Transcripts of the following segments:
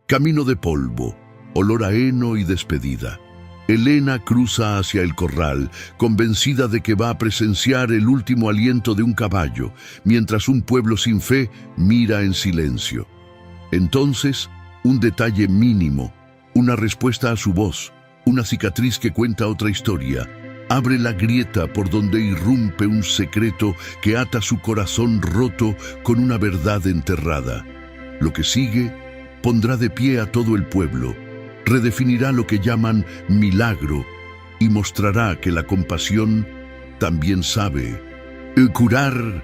Camino de polvo, olor a heno y despedida. Elena cruza hacia el corral, convencida de que va a presenciar el último aliento de un caballo, mientras un pueblo sin fe mira en silencio. Entonces, un detalle mínimo, una respuesta a su voz, una cicatriz que cuenta otra historia, abre la grieta por donde irrumpe un secreto que ata su corazón roto con una verdad enterrada. Lo que sigue pondrá de pie a todo el pueblo, redefinirá lo que llaman milagro y mostrará que la compasión también sabe curar.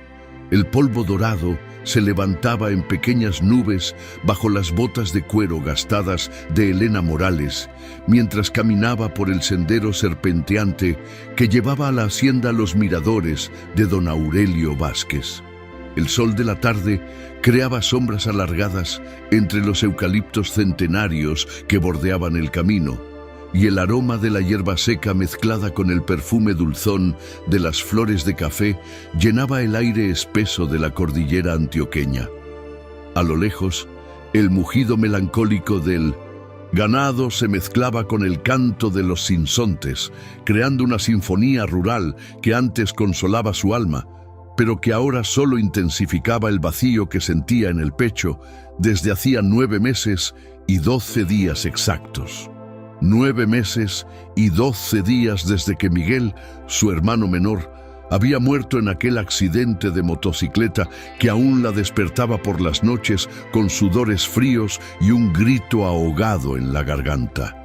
El polvo dorado se levantaba en pequeñas nubes bajo las botas de cuero gastadas de Elena Morales, mientras caminaba por el sendero serpenteante que llevaba a la hacienda Los Miradores de don Aurelio Vázquez. El sol de la tarde creaba sombras alargadas entre los eucaliptos centenarios que bordeaban el camino, y el aroma de la hierba seca mezclada con el perfume dulzón de las flores de café llenaba el aire espeso de la cordillera antioqueña. A lo lejos, el mugido melancólico del ganado se mezclaba con el canto de los sinsontes, creando una sinfonía rural que antes consolaba su alma, pero que ahora solo intensificaba el vacío que sentía en el pecho desde hacía 9 meses y 12 días exactos. 9 meses y 12 días desde que Miguel, su hermano menor, había muerto en aquel accidente de motocicleta que aún la despertaba por las noches con sudores fríos y un grito ahogado en la garganta.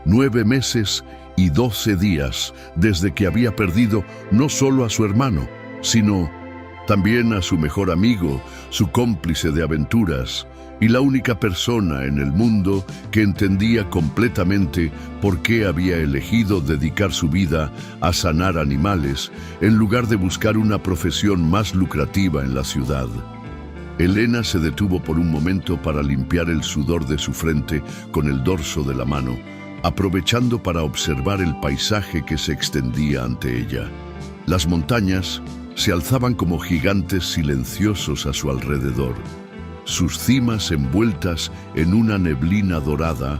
9 meses y 12 días desde que había perdido no solo a su hermano, sino también a su mejor amigo, su cómplice de aventuras, y la única persona en el mundo que entendía completamente por qué había elegido dedicar su vida a sanar animales en lugar de buscar una profesión más lucrativa en la ciudad. Elena se detuvo por un momento para limpiar el sudor de su frente con el dorso de la mano, aprovechando para observar el paisaje que se extendía ante ella. Las montañas se alzaban como gigantes silenciosos a su alrededor, sus cimas envueltas en una neblina dorada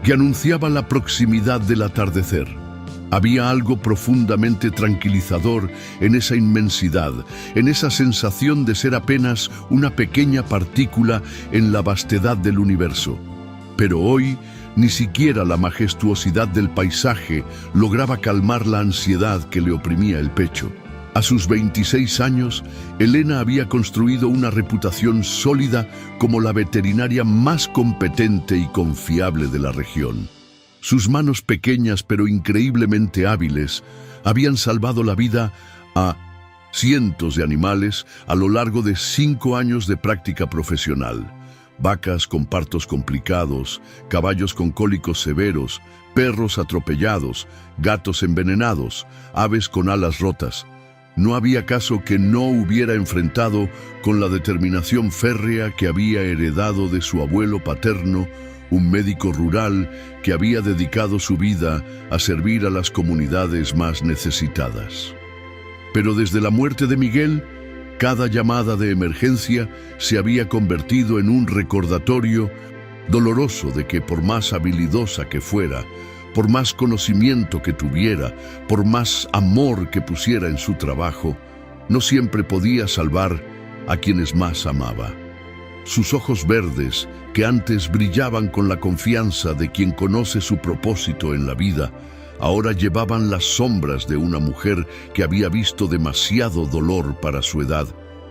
que anunciaba la proximidad del atardecer. Había algo profundamente tranquilizador en esa inmensidad, en esa sensación de ser apenas una pequeña partícula en la vastedad del universo. Pero hoy, ni siquiera la majestuosidad del paisaje lograba calmar la ansiedad que le oprimía el pecho. A sus 26 años, Elena había construido una reputación sólida como la veterinaria más competente y confiable de la región. Sus manos pequeñas pero increíblemente hábiles habían salvado la vida a cientos de animales a lo largo de 5 años de práctica profesional. Vacas con partos complicados, caballos con cólicos severos, perros atropellados, gatos envenenados, aves con alas rotas. No había caso que no hubiera enfrentado con la determinación férrea que había heredado de su abuelo paterno, un médico rural que había dedicado su vida a servir a las comunidades más necesitadas. Pero desde la muerte de Miguel, cada llamada de emergencia se había convertido en un recordatorio doloroso de que por más habilidosa que fuera, por más conocimiento que tuviera, por más amor que pusiera en su trabajo, no siempre podía salvar a quienes más amaba. Sus ojos verdes, que antes brillaban con la confianza de quien conoce su propósito en la vida, ahora llevaban las sombras de una mujer que había visto demasiado dolor para su edad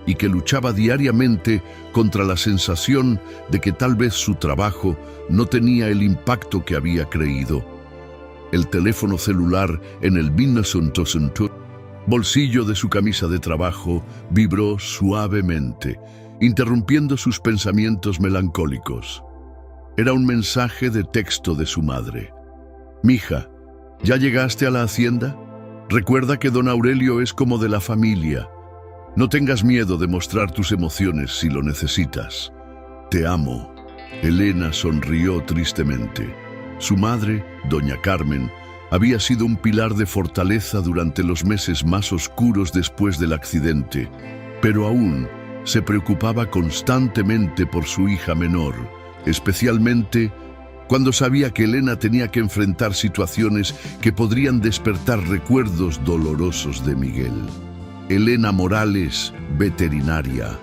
y que luchaba diariamente contra la sensación de que tal vez su trabajo no tenía el impacto que había creído. El teléfono celular en el bolsillo de su camisa de trabajo vibró suavemente, interrumpiendo sus pensamientos melancólicos. Era un mensaje de texto de su madre. «Mija, ¿ya llegaste a la hacienda? Recuerda que don Aurelio es como de la familia. No tengas miedo de mostrar tus emociones si lo necesitas. Te amo». Elena sonrió tristemente. Su madre, doña Carmen, había sido un pilar de fortaleza durante los meses más oscuros después del accidente, pero aún se preocupaba constantemente por su hija menor, especialmente cuando sabía que Elena tenía que enfrentar situaciones que podrían despertar recuerdos dolorosos de Miguel. Elena Morales, veterinaria,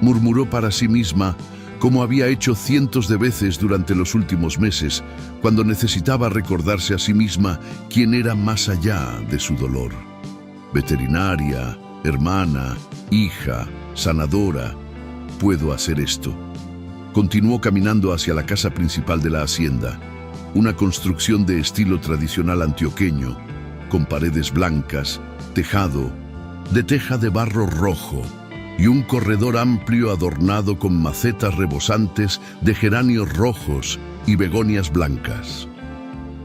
murmuró para sí misma, como había hecho cientos de veces durante los últimos meses, cuando necesitaba recordarse a sí misma quién era más allá de su dolor. Veterinaria, hermana, hija, sanadora, puedo hacer esto. Continuó caminando hacia la casa principal de la hacienda, una construcción de estilo tradicional antioqueño, con paredes blancas, tejado, de teja de barro rojo, y un corredor amplio adornado con macetas rebosantes de geranios rojos y begonias blancas.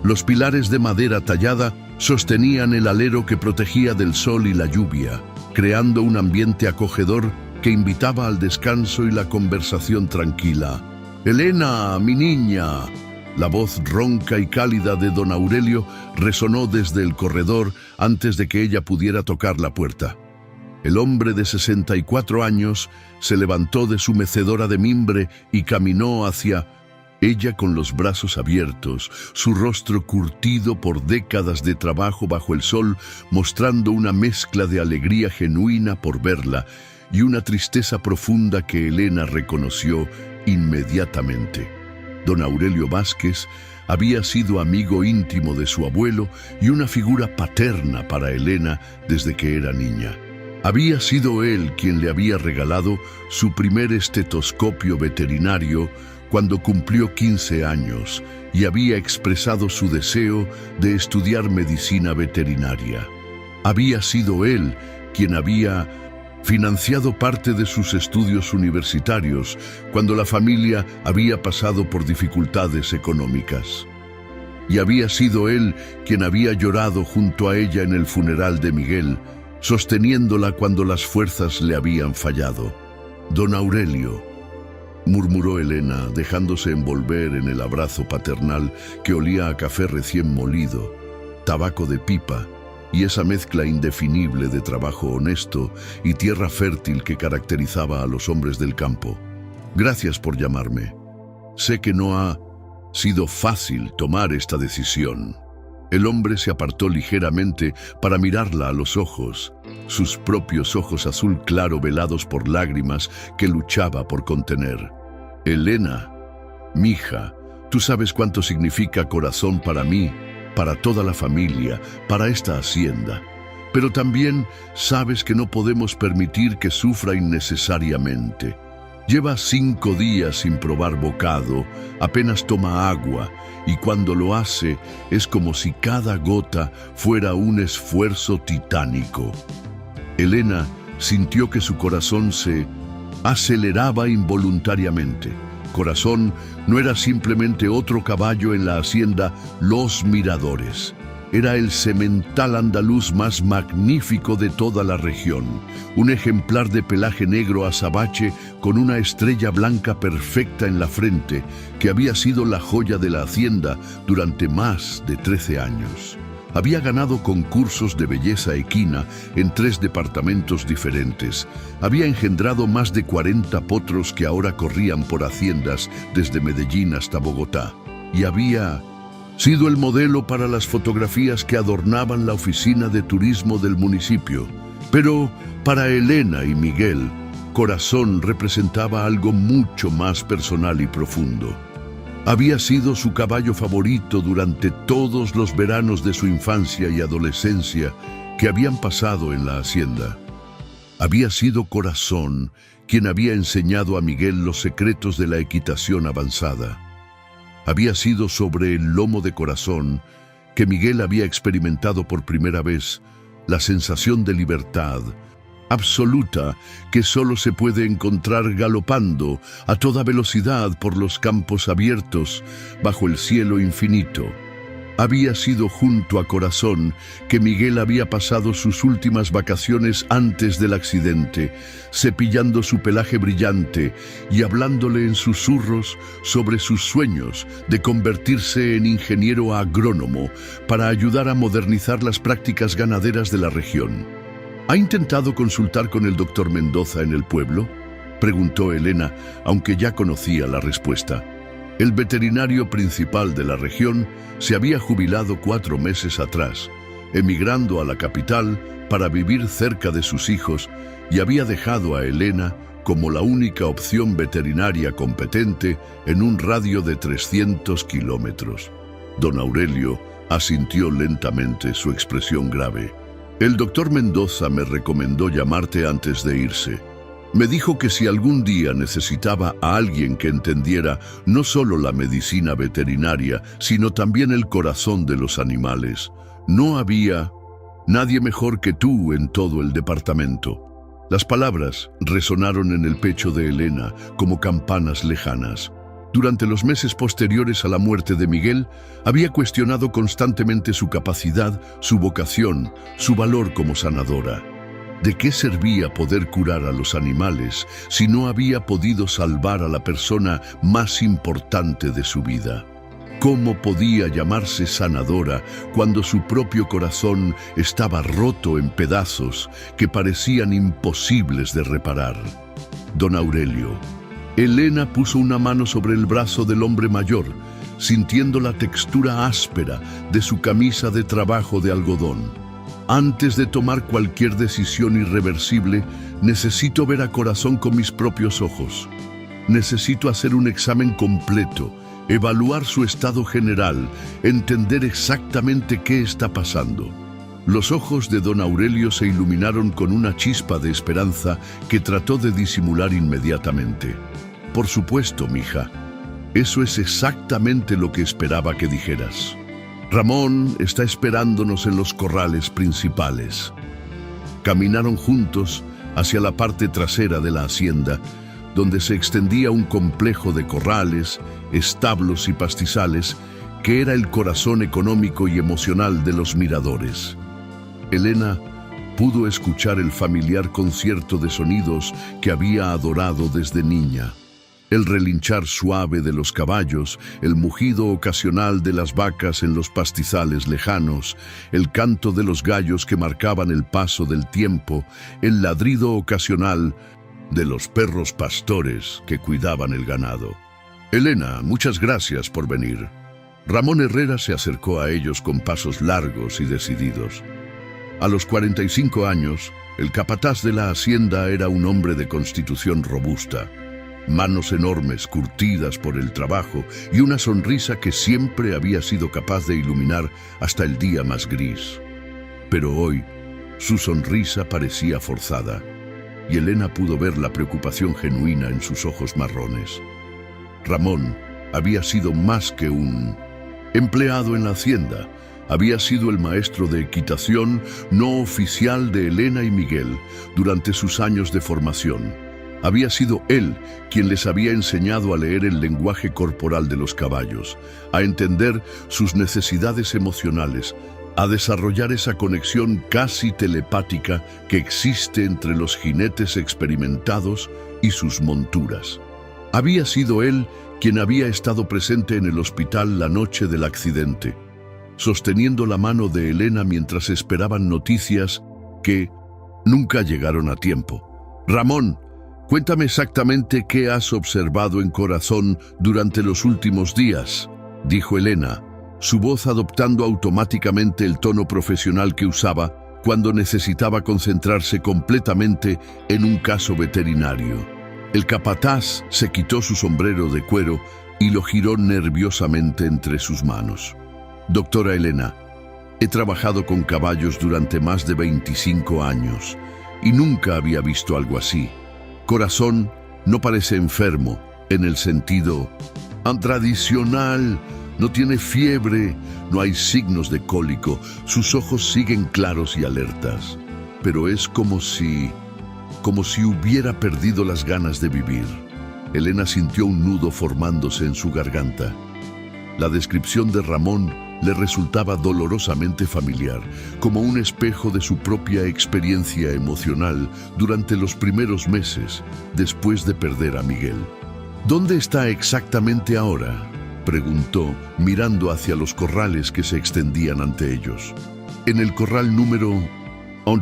Los pilares de madera tallada sostenían el alero que protegía del sol y la lluvia, creando un ambiente acogedor que invitaba al descanso y la conversación tranquila. «Elena, mi niña». La voz ronca y cálida de don Aurelio resonó desde el corredor antes de que ella pudiera tocar la puerta. El hombre de 64 años se levantó de su mecedora de mimbre y caminó hacia ella con los brazos abiertos, su rostro curtido por décadas de trabajo bajo el sol, mostrando una mezcla de alegría genuina por verla y una tristeza profunda que Elena reconoció inmediatamente. Don Aurelio Vázquez había sido amigo íntimo de su abuelo y una figura paterna para Elena desde que era niña. Había sido él quien le había regalado su primer estetoscopio veterinario cuando cumplió 15 años y había expresado su deseo de estudiar medicina veterinaria. Había sido él quien había financiado parte de sus estudios universitarios cuando la familia había pasado por dificultades económicas. Y había sido él quien había llorado junto a ella en el funeral de Miguel, sosteniéndola cuando las fuerzas le habían fallado. «Don Aurelio», murmuró Elena, dejándose envolver en el abrazo paternal que olía a café recién molido, tabaco de pipa y esa mezcla indefinible de trabajo honesto y tierra fértil que caracterizaba a los hombres del campo. «Gracias por llamarme. Sé que no ha sido fácil tomar esta decisión». El hombre se apartó ligeramente para mirarla a los ojos, sus propios ojos azul claro velados por lágrimas que luchaba por contener. «Elena, mija, tú sabes cuánto significa corazón para mí, para toda la familia, para esta hacienda. Pero también sabes que no podemos permitir que sufra innecesariamente. Lleva 5 días sin probar bocado, apenas toma agua, y cuando lo hace es como si cada gota fuera un esfuerzo titánico». Elena sintió que su corazón se aceleraba involuntariamente. Corazón no era simplemente otro caballo en la hacienda Los Miradores. Era el semental andaluz más magnífico de toda la región, un ejemplar de pelaje negro azabache con una estrella blanca perfecta en la frente, que había sido la joya de la hacienda durante más de 13 años. Había ganado concursos de belleza equina en 3 departamentos diferentes. Había engendrado más de 40 potros que ahora corrían por haciendas desde Medellín hasta Bogotá. Y había sido el modelo para las fotografías que adornaban la oficina de turismo del municipio. Pero para Elena y Miguel, Corazón representaba algo mucho más personal y profundo. Había sido su caballo favorito durante todos los veranos de su infancia y adolescencia que habían pasado en la hacienda. Había sido Corazón quien había enseñado a Miguel los secretos de la equitación avanzada. Había sido sobre el lomo de Corazón que Miguel había experimentado por primera vez la sensación de libertad absoluta que solo se puede encontrar galopando a toda velocidad por los campos abiertos bajo el cielo infinito. Había sido junto a Corazón que Miguel había pasado sus últimas vacaciones antes del accidente, cepillando su pelaje brillante y hablándole en susurros sobre sus sueños de convertirse en ingeniero agrónomo para ayudar a modernizar las prácticas ganaderas de la región. ¿Ha intentado consultar con el doctor Mendoza en el pueblo?, preguntó Elena, aunque ya conocía la respuesta. El veterinario principal de la región se había jubilado 4 meses atrás, emigrando a la capital para vivir cerca de sus hijos, y había dejado a Elena como la única opción veterinaria competente en un radio de 300 kilómetros. Don Aurelio asintió lentamente, su expresión grave. El doctor Mendoza me recomendó llamarte antes de irse. Me dijo que si algún día necesitaba a alguien que entendiera no solo la medicina veterinaria, sino también el corazón de los animales, no había nadie mejor que tú en todo el departamento. Las palabras resonaron en el pecho de Elena como campanas lejanas. Durante los meses posteriores a la muerte de Miguel, había cuestionado constantemente su capacidad, su vocación, su valor como sanadora. ¿De qué servía poder curar a los animales si no había podido salvar a la persona más importante de su vida? ¿Cómo podía llamarse sanadora cuando su propio corazón estaba roto en pedazos que parecían imposibles de reparar? Don Aurelio. Elena puso una mano sobre el brazo del hombre mayor, sintiendo la textura áspera de su camisa de trabajo de algodón. Antes de tomar cualquier decisión irreversible, necesito ver a Corazón con mis propios ojos. Necesito hacer un examen completo, evaluar su estado general, entender exactamente qué está pasando. Los ojos de don Aurelio se iluminaron con una chispa de esperanza que trató de disimular inmediatamente. Por supuesto, mija. Eso es exactamente lo que esperaba que dijeras. Ramón está esperándonos en los corrales principales. Caminaron juntos hacia la parte trasera de la hacienda, donde se extendía un complejo de corrales, establos y pastizales que era el corazón económico y emocional de los miradores. Elena pudo escuchar el familiar concierto de sonidos que había adorado desde niña. El relinchar suave de los caballos, el mugido ocasional de las vacas en los pastizales lejanos, el canto de los gallos que marcaban el paso del tiempo, el ladrido ocasional de los perros pastores que cuidaban el ganado. Elena, muchas gracias por venir. Ramón Herrera se acercó a ellos con pasos largos y decididos. A los 45 años, el capataz de la hacienda era un hombre de constitución robusta, manos enormes curtidas por el trabajo y una sonrisa que siempre había sido capaz de iluminar hasta el día más gris. Pero hoy, su sonrisa parecía forzada, y Elena pudo ver la preocupación genuina en sus ojos marrones. Ramón había sido más que un empleado en la hacienda. Había sido el maestro de equitación no oficial de Elena y Miguel durante sus años de formación. Había sido él quien les había enseñado a leer el lenguaje corporal de los caballos, a entender sus necesidades emocionales, a desarrollar esa conexión casi telepática que existe entre los jinetes experimentados y sus monturas. Había sido él quien había estado presente en el hospital la noche del accidente, sosteniendo la mano de Elena mientras esperaban noticias que nunca llegaron a tiempo. Ramón, cuéntame exactamente qué has observado en Corazón durante los últimos días, dijo Elena, su voz adoptando automáticamente el tono profesional que usaba cuando necesitaba concentrarse completamente en un caso veterinario. El capataz se quitó su sombrero de cuero y lo giró nerviosamente entre sus manos. Doctora Elena, he trabajado con caballos durante más de 25 años y nunca había visto algo así. Corazón no parece enfermo en el sentido tradicional, no tiene fiebre, no hay signos de cólico, sus ojos siguen claros y alertas, pero es como si hubiera perdido las ganas de vivir. Elena sintió un nudo formándose en su garganta. La descripción de Ramón le resultaba dolorosamente familiar, como un espejo de su propia experiencia emocional durante los primeros meses después de perder a Miguel. ¿Dónde está exactamente ahora?, preguntó, mirando hacia los corrales que se extendían ante ellos. En el corral número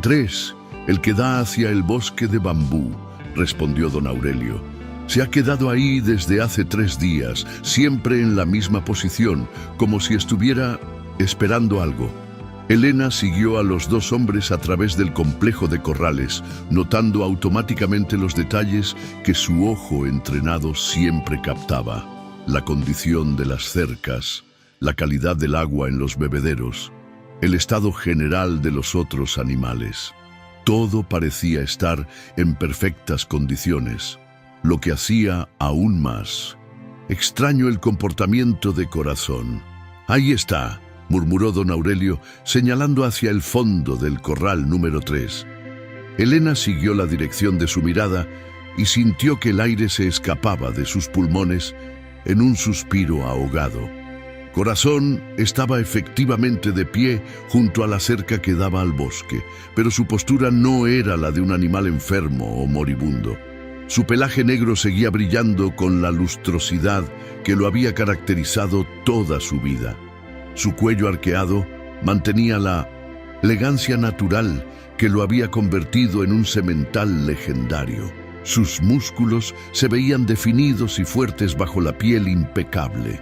3, el que da hacia el bosque de bambú, respondió don Aurelio. Se ha quedado ahí desde hace 3 días, siempre en la misma posición, como si estuviera esperando algo. Elena siguió a los 2 hombres a través del complejo de corrales, notando automáticamente los detalles que su ojo entrenado siempre captaba: la condición de las cercas, la calidad del agua en los bebederos, el estado general de los otros animales. Todo parecía estar en perfectas condiciones, lo que hacía aún más extraño el comportamiento de Corazón. «Ahí está», murmuró don Aurelio, señalando hacia el fondo del corral número 3. Elena siguió la dirección de su mirada y sintió que el aire se escapaba de sus pulmones en un suspiro ahogado. Corazón estaba efectivamente de pie junto a la cerca que daba al bosque, pero su postura no era la de un animal enfermo o moribundo. Su pelaje negro seguía brillando con la lustrosidad que lo había caracterizado toda su vida. Su cuello arqueado mantenía la elegancia natural que lo había convertido en un semental legendario. Sus músculos se veían definidos y fuertes bajo la piel impecable,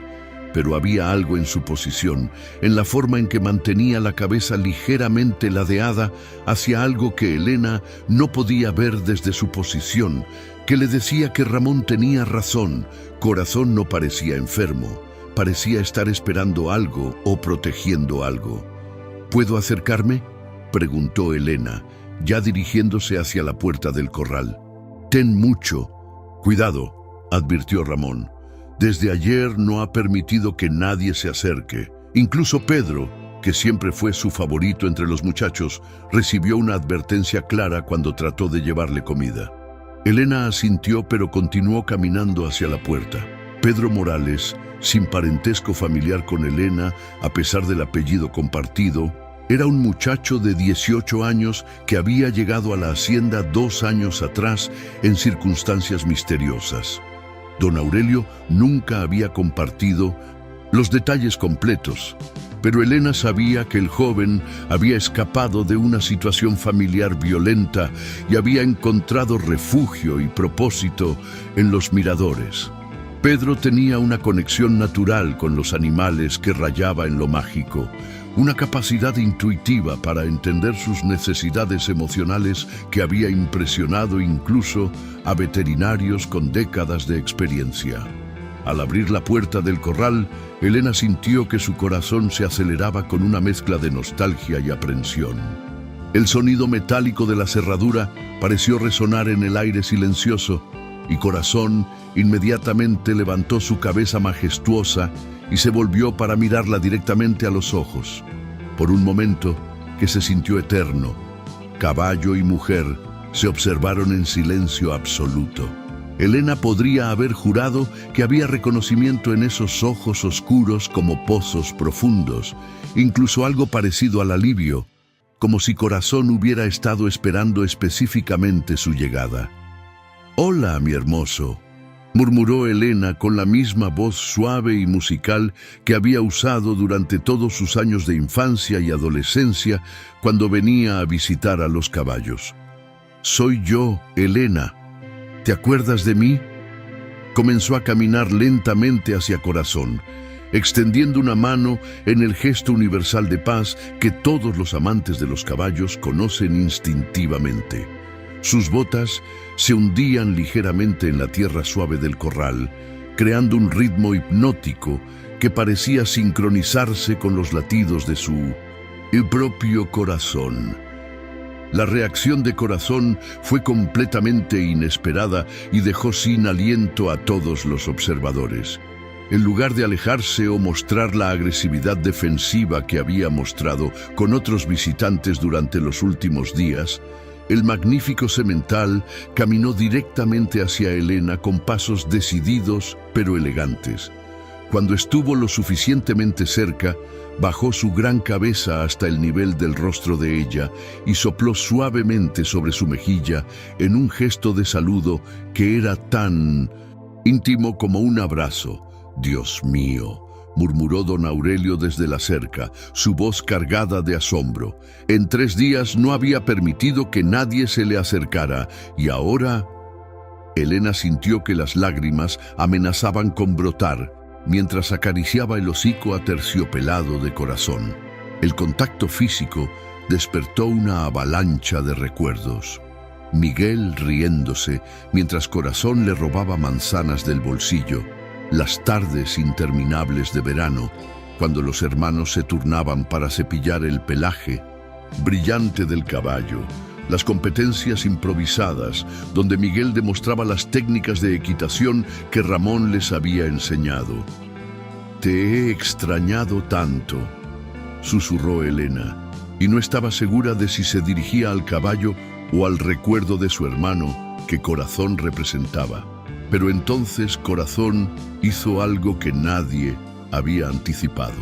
pero había algo en su posición, en la forma en que mantenía la cabeza ligeramente ladeada hacia algo que Elena no podía ver desde su posición, que le decía que Ramón tenía razón. Corazón no parecía enfermo, parecía estar esperando algo o protegiendo algo. ¿Puedo acercarme?, preguntó Elena, ya dirigiéndose hacia la puerta del corral. «Ten mucho cuidado», advirtió Ramón. «Desde ayer no ha permitido que nadie se acerque. Incluso Pedro, que siempre fue su favorito entre los muchachos, recibió una advertencia clara cuando trató de llevarle comida». Elena asintió, pero continuó caminando hacia la puerta. Pedro Morales, sin parentesco familiar con Elena, a pesar del apellido compartido, era un muchacho de 18 años que había llegado a la hacienda 2 años atrás en circunstancias misteriosas. Don Aurelio nunca había compartido los detalles completos, pero Elena sabía que el joven había escapado de una situación familiar violenta y había encontrado refugio y propósito en los miradores. Pedro tenía una conexión natural con los animales que rayaba en lo mágico, una capacidad intuitiva para entender sus necesidades emocionales que había impresionado incluso a veterinarios con décadas de experiencia. Al abrir la puerta del corral, Elena sintió que su corazón se aceleraba con una mezcla de nostalgia y aprensión. El sonido metálico de la cerradura pareció resonar en el aire silencioso, y Corazón inmediatamente levantó su cabeza majestuosa y se volvió para mirarla directamente a los ojos. Por un momento, que se sintió eterno, caballo y mujer se observaron en silencio absoluto. Elena podría haber jurado que había reconocimiento en esos ojos oscuros como pozos profundos, incluso algo parecido al alivio, como si Corazón hubiera estado esperando específicamente su llegada. «Hola, mi hermoso», murmuró Elena con la misma voz suave y musical que había usado durante todos sus años de infancia y adolescencia cuando venía a visitar a los caballos. «Soy yo, Elena. ¿Te acuerdas de mí?». Comenzó a caminar lentamente hacia Corazón, extendiendo una mano en el gesto universal de paz que todos los amantes de los caballos conocen instintivamente. Sus botas se hundían ligeramente en la tierra suave del corral, creando un ritmo hipnótico que parecía sincronizarse con los latidos de su propio corazón. La reacción de Corazón fue completamente inesperada y dejó sin aliento a todos los observadores. En lugar de alejarse o mostrar la agresividad defensiva que había mostrado con otros visitantes durante los últimos días, el magnífico semental caminó directamente hacia Elena con pasos decididos pero elegantes. Cuando estuvo lo suficientemente cerca, bajó su gran cabeza hasta el nivel del rostro de ella y sopló suavemente sobre su mejilla en un gesto de saludo que era tan íntimo como un abrazo. «Dios mío», murmuró don Aurelio desde la cerca, su voz cargada de asombro. En 3 días no había permitido que nadie se le acercara, y ahora... Elena sintió que las lágrimas amenazaban con brotar mientras acariciaba el hocico aterciopelado de Corazón. El contacto físico despertó una avalancha de recuerdos. Miguel riéndose mientras Corazón le robaba manzanas del bolsillo, las tardes interminables de verano, cuando los hermanos se turnaban para cepillar el pelaje brillante del caballo, las competencias improvisadas, donde Miguel demostraba las técnicas de equitación que Ramón les había enseñado. «Te he extrañado tanto», susurró Elena, y no estaba segura de si se dirigía al caballo o al recuerdo de su hermano que Corazón representaba. Pero entonces Corazón hizo algo que nadie había anticipado.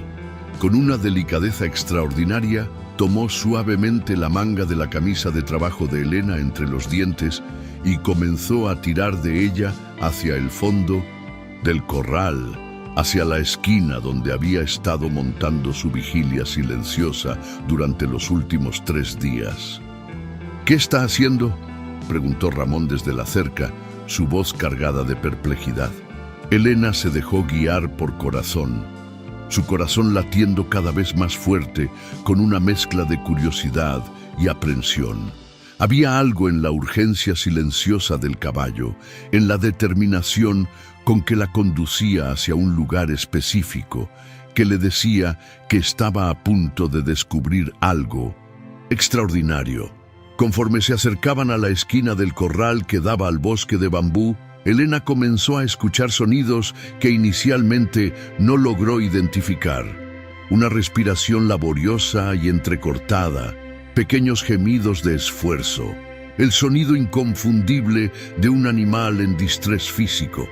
Con una delicadeza extraordinaria, tomó suavemente la manga de la camisa de trabajo de Elena entre los dientes y comenzó a tirar de ella hacia el fondo del corral, hacia la esquina donde había estado montando su vigilia silenciosa durante los últimos 3 días. «¿Qué está haciendo?», preguntó Ramón desde la cerca, su voz cargada de perplejidad. Elena se dejó guiar por Corazón, su corazón latiendo cada vez más fuerte con una mezcla de curiosidad y aprensión. Había algo en la urgencia silenciosa del caballo, en la determinación con que la conducía hacia un lugar específico, que le decía que estaba a punto de descubrir algo extraordinario. Conforme se acercaban a la esquina del corral que daba al bosque de bambú, Elena comenzó a escuchar sonidos que inicialmente no logró identificar. Una respiración laboriosa y entrecortada, pequeños gemidos de esfuerzo, el sonido inconfundible de un animal en distrés físico.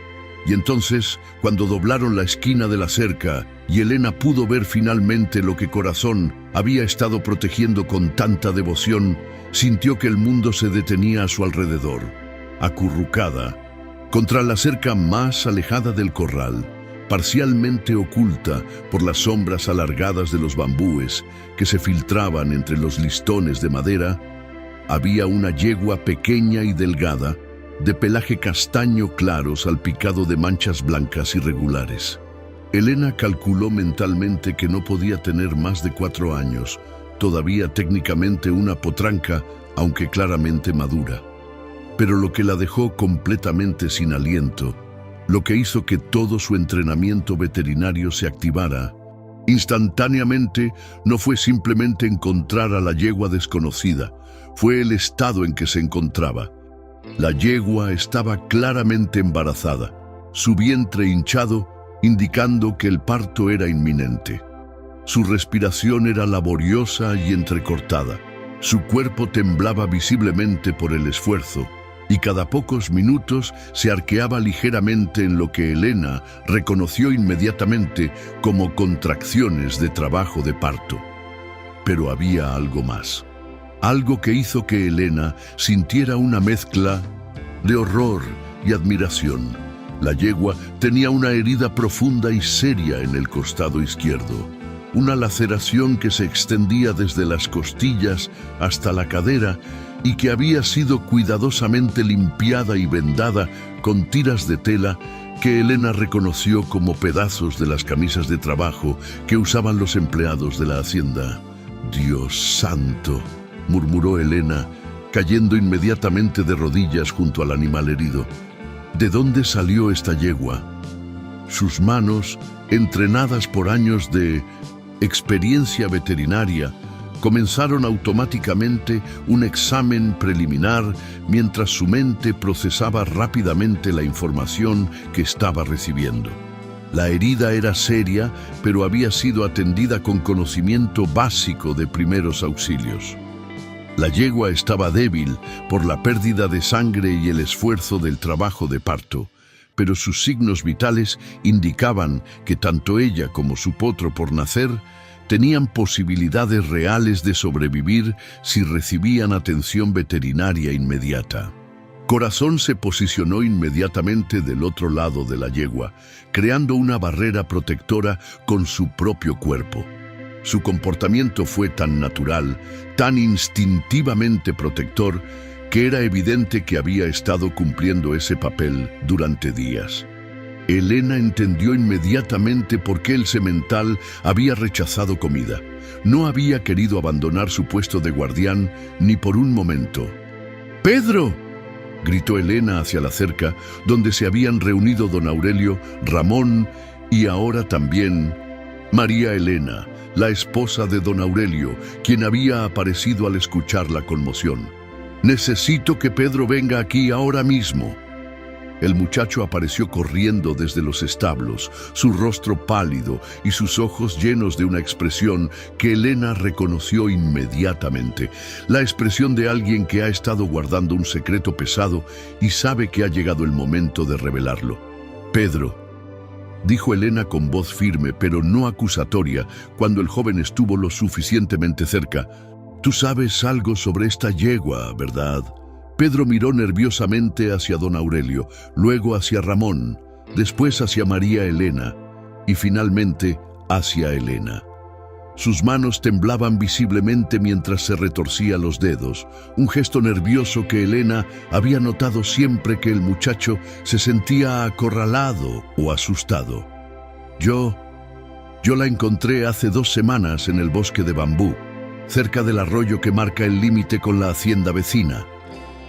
Y entonces, cuando doblaron la esquina de la cerca y Elena pudo ver finalmente lo que Corazón había estado protegiendo con tanta devoción, sintió que el mundo se detenía a su alrededor. Acurrucada contra la cerca más alejada del corral, parcialmente oculta por las sombras alargadas de los bambúes que se filtraban entre los listones de madera, había una yegua pequeña y delgada, de pelaje castaño claro salpicado de manchas blancas irregulares. Elena calculó mentalmente que no podía tener más de 4 años, todavía técnicamente una potranca, aunque claramente madura. Pero lo que la dejó completamente sin aliento, lo que hizo que todo su entrenamiento veterinario se activara instantáneamente, no fue simplemente encontrar a la yegua desconocida, fue el estado en que se encontraba. La yegua estaba claramente embarazada, su vientre hinchado, indicando que el parto era inminente. Su respiración era laboriosa y entrecortada. Su cuerpo temblaba visiblemente por el esfuerzo, y cada pocos minutos se arqueaba ligeramente en lo que Elena reconoció inmediatamente como contracciones de trabajo de parto. Pero había algo más. Algo que hizo que Elena sintiera una mezcla de horror y admiración. La yegua tenía una herida profunda y seria en el costado izquierdo, una laceración que se extendía desde las costillas hasta la cadera y que había sido cuidadosamente limpiada y vendada con tiras de tela que Elena reconoció como pedazos de las camisas de trabajo que usaban los empleados de la hacienda. «Dios santo», murmuró Elena, cayendo inmediatamente de rodillas junto al animal herido. ¿De dónde salió esta yegua? Sus manos, entrenadas por años de experiencia veterinaria, comenzaron automáticamente un examen preliminar mientras su mente procesaba rápidamente la información que estaba recibiendo. La herida era seria, pero había sido atendida con conocimiento básico de primeros auxilios. La yegua estaba débil por la pérdida de sangre y el esfuerzo del trabajo de parto, pero sus signos vitales indicaban que tanto ella como su potro por nacer tenían posibilidades reales de sobrevivir si recibían atención veterinaria inmediata. Corazón se posicionó inmediatamente del otro lado de la yegua, creando una barrera protectora con su propio cuerpo. Su comportamiento fue tan natural, tan instintivamente protector, que era evidente que había estado cumpliendo ese papel durante días. Elena entendió inmediatamente por qué el semental había rechazado comida. No había querido abandonar su puesto de guardián ni por un momento. ¡Pedro!, gritó Elena hacia la cerca, donde se habían reunido don Aurelio, Ramón y ahora también María Elena, la esposa de don Aurelio, quien había aparecido al escuchar la conmoción. «Necesito que Pedro venga aquí ahora mismo». El muchacho apareció corriendo desde los establos, su rostro pálido y sus ojos llenos de una expresión que Elena reconoció inmediatamente, la expresión de alguien que ha estado guardando un secreto pesado y sabe que ha llegado el momento de revelarlo. «Pedro», dijo Elena con voz firme pero no acusatoria cuando el joven estuvo lo suficientemente cerca, «tú sabes algo sobre esta yegua, ¿verdad?». Pedro miró nerviosamente hacia don Aurelio, luego hacia Ramón, después hacia María Elena y finalmente hacia Elena. Sus manos temblaban visiblemente mientras se retorcía los dedos, un gesto nervioso que Elena había notado siempre que el muchacho se sentía acorralado o asustado. Yo la encontré hace 2 semanas en el bosque de bambú, cerca del arroyo que marca el límite con la hacienda vecina,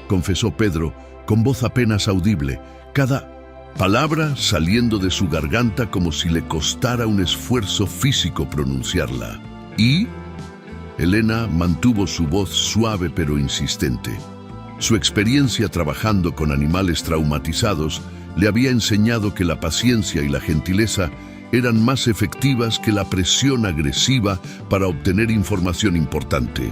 confesó Pedro con voz apenas audible, cada palabra saliendo de su garganta como si le costara un esfuerzo físico pronunciarla. ¿Y? Elena mantuvo su voz suave pero insistente. Su experiencia trabajando con animales traumatizados le había enseñado que la paciencia y la gentileza eran más efectivas que la presión agresiva para obtener información importante.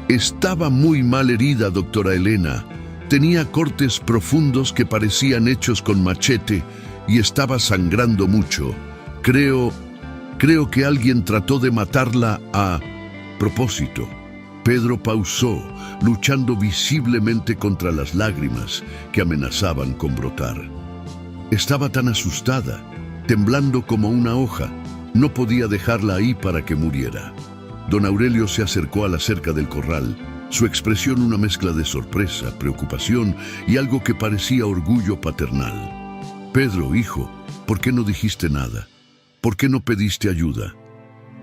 Estaba muy mal herida, doctora Elena. Tenía cortes profundos que parecían hechos con machete y estaba sangrando mucho. Creo que alguien trató de matarla a propósito. Pedro pausó, luchando visiblemente contra las lágrimas que amenazaban con brotar. Estaba tan asustada, temblando como una hoja. No podía dejarla ahí para que muriera. Don Aurelio se acercó a la cerca del corral, su expresión una mezcla de sorpresa, preocupación y algo que parecía orgullo paternal. «Pedro, hijo, ¿por qué no dijiste nada? ¿Por qué no pediste ayuda?».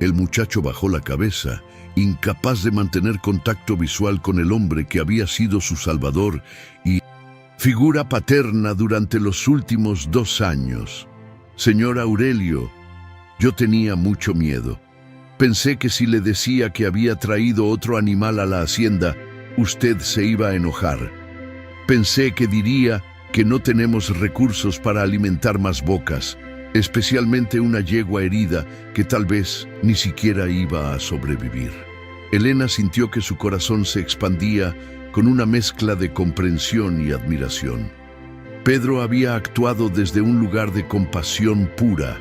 El muchacho bajó la cabeza, incapaz de mantener contacto visual con el hombre que había sido su salvador y figura paterna durante los últimos 2 años. «Señor Aurelio, yo tenía mucho miedo. Pensé que si le decía que había traído otro animal a la hacienda, usted se iba a enojar. Pensé que diría que no tenemos recursos para alimentar más bocas, especialmente una yegua herida que tal vez ni siquiera iba a sobrevivir». Elena sintió que su corazón se expandía con una mezcla de comprensión y admiración. Pedro había actuado desde un lugar de compasión pura,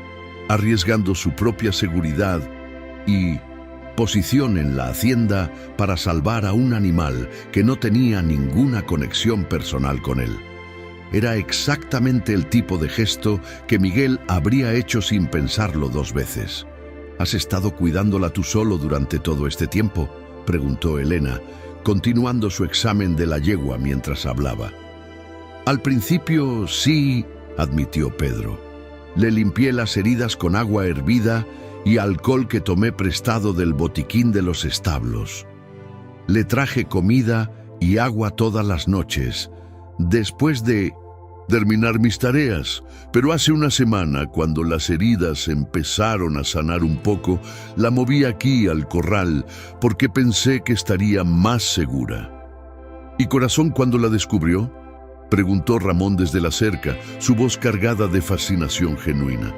arriesgando su propia seguridad y posición en la hacienda para salvar a un animal que no tenía ninguna conexión personal con él. Era exactamente el tipo de gesto que Miguel habría hecho sin pensarlo 2 veces. «¿Has estado cuidándola tú solo durante todo este tiempo?», preguntó Elena, continuando su examen de la yegua mientras hablaba. «Al principio sí», admitió Pedro. «Le limpié las heridas con agua hervida y alcohol que tomé prestado del botiquín de los establos. Le traje comida y agua todas las noches, después de terminar mis tareas, pero hace una semana, cuando las heridas empezaron a sanar un poco, la moví aquí al corral porque pensé que estaría más segura». «¿Y Corazón cuándo la descubrió?», preguntó Ramón desde la cerca, su voz cargada de fascinación genuina.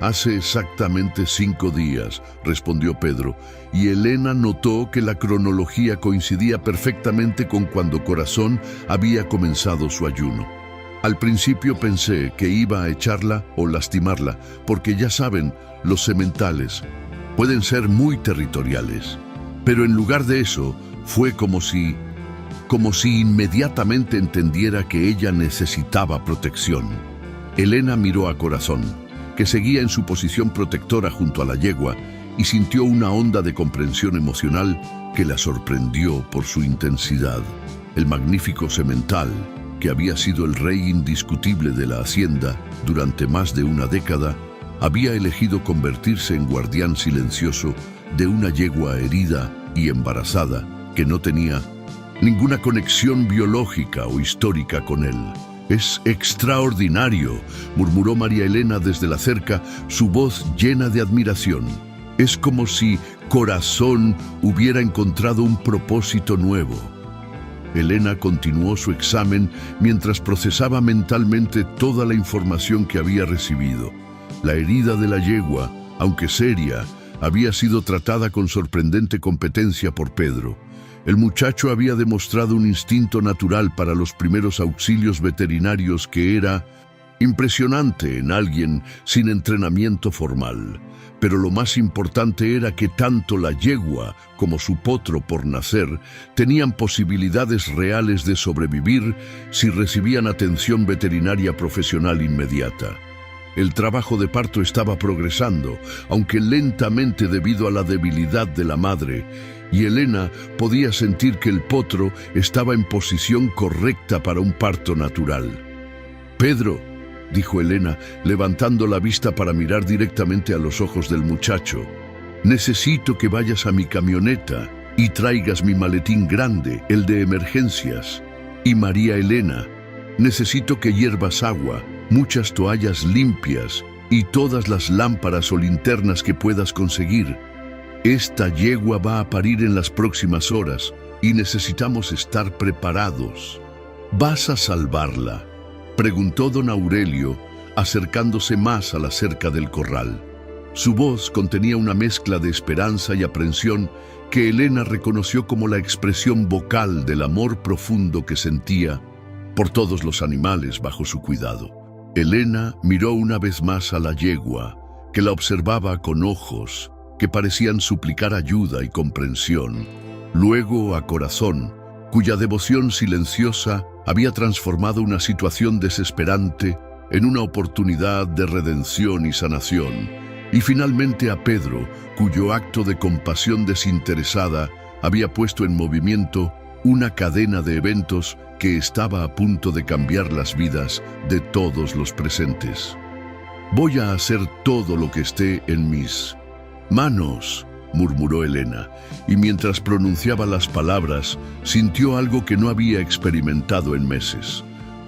«Hace exactamente 5 días», respondió Pedro, y Elena notó que la cronología coincidía perfectamente con cuando Corazón había comenzado su ayuno. «Al principio pensé que iba a echarla o lastimarla, porque ya saben, los sementales pueden ser muy territoriales. Pero en lugar de eso, fue como si inmediatamente entendiera que ella necesitaba protección». Elena miró a Corazón, que seguía en su posición protectora junto a la yegua, y sintió una onda de comprensión emocional que la sorprendió por su intensidad. El magnífico semental, que había sido el rey indiscutible de la hacienda durante más de una década, había elegido convertirse en guardián silencioso de una yegua herida y embarazada que no tenía ninguna conexión biológica o histórica con él. «Es extraordinario», murmuró María Elena desde la cerca, su voz llena de admiración. «Es como si Corazón hubiera encontrado un propósito nuevo». Elena continuó su examen mientras procesaba mentalmente toda la información que había recibido. La herida de la yegua, aunque seria, había sido tratada con sorprendente competencia por Pedro. El muchacho había demostrado un instinto natural para los primeros auxilios veterinarios que era impresionante en alguien sin entrenamiento formal. Pero lo más importante era que tanto la yegua como su potro por nacer tenían posibilidades reales de sobrevivir si recibían atención veterinaria profesional inmediata. El trabajo de parto estaba progresando, aunque lentamente debido a la debilidad de la madre, y Elena podía sentir que el potro estaba en posición correcta para un parto natural. «Pedro», dijo Elena, levantando la vista para mirar directamente a los ojos del muchacho, «necesito que vayas a mi camioneta y traigas mi maletín grande, el de emergencias. Y María Elena, necesito que hiervas agua, muchas toallas limpias y todas las lámparas o linternas que puedas conseguir. Esta yegua va a parir en las próximas horas y necesitamos estar preparados». «¿Vas a salvarla?», preguntó don Aurelio, acercándose más a la cerca del corral. Su voz contenía una mezcla de esperanza y aprensión que Elena reconoció como la expresión vocal del amor profundo que sentía por todos los animales bajo su cuidado. Elena miró una vez más a la yegua, que la observaba con ojos que parecían suplicar ayuda y comprensión. Luego a Corazón, cuya devoción silenciosa había transformado una situación desesperante en una oportunidad de redención y sanación. Y finalmente a Pedro, cuyo acto de compasión desinteresada había puesto en movimiento una cadena de eventos que estaba a punto de cambiar las vidas de todos los presentes. «Voy a hacer todo lo que esté en mis manos», murmuró Elena, y mientras pronunciaba las palabras, sintió algo que no había experimentado en meses.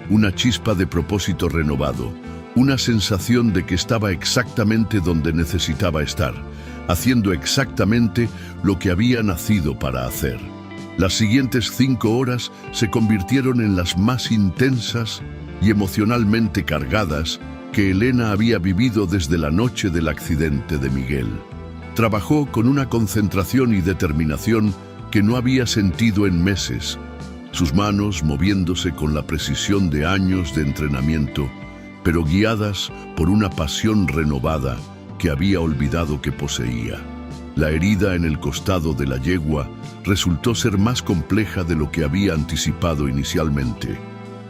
Una chispa de propósito renovado, una sensación de que estaba exactamente donde necesitaba estar, haciendo exactamente lo que había nacido para hacer. Las siguientes 5 horas se convirtieron en las más intensas y emocionalmente cargadas que Elena había vivido desde la noche del accidente de Miguel. Trabajó con una concentración y determinación que no había sentido en meses, sus manos moviéndose con la precisión de años de entrenamiento, pero guiadas por una pasión renovada que había olvidado que poseía. La herida en el costado de la yegua resultó ser más compleja de lo que había anticipado inicialmente.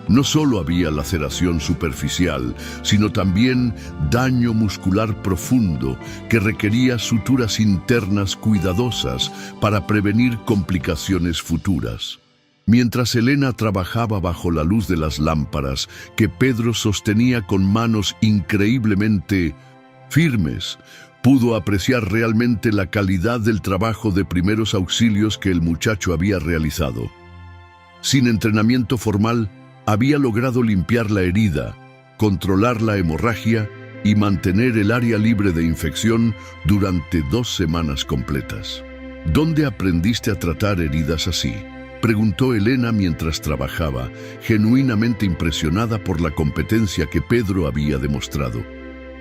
No solo había laceración superficial, sino también daño muscular profundo que requería suturas internas cuidadosas para prevenir complicaciones futuras. Mientras Elena trabajaba bajo la luz de las lámparas que Pedro sostenía con manos increíblemente firmes, pudo apreciar realmente la calidad del trabajo de primeros auxilios que el muchacho había realizado. Sin entrenamiento formal, había logrado limpiar la herida, controlar la hemorragia y mantener el área libre de infección durante 2 semanas completas. «¿Dónde aprendiste a tratar heridas así?», preguntó Elena mientras trabajaba, genuinamente impresionada por la competencia que Pedro había demostrado.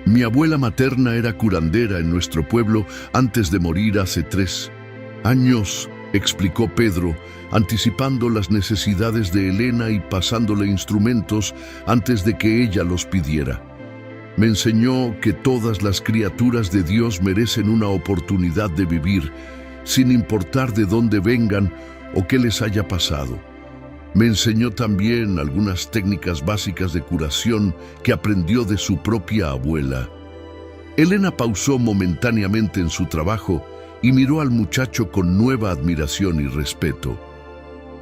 «Mi abuela materna era curandera en nuestro pueblo antes de morir hace 3 años», explicó Pedro, anticipando las necesidades de Elena y pasándole instrumentos antes de que ella los pidiera. «Me enseñó que todas las criaturas de Dios merecen una oportunidad de vivir, sin importar de dónde vengan o qué les haya pasado. Me enseñó también algunas técnicas básicas de curación que aprendió de su propia abuela». Elena pausó momentáneamente en su trabajo y miró al muchacho con nueva admiración y respeto.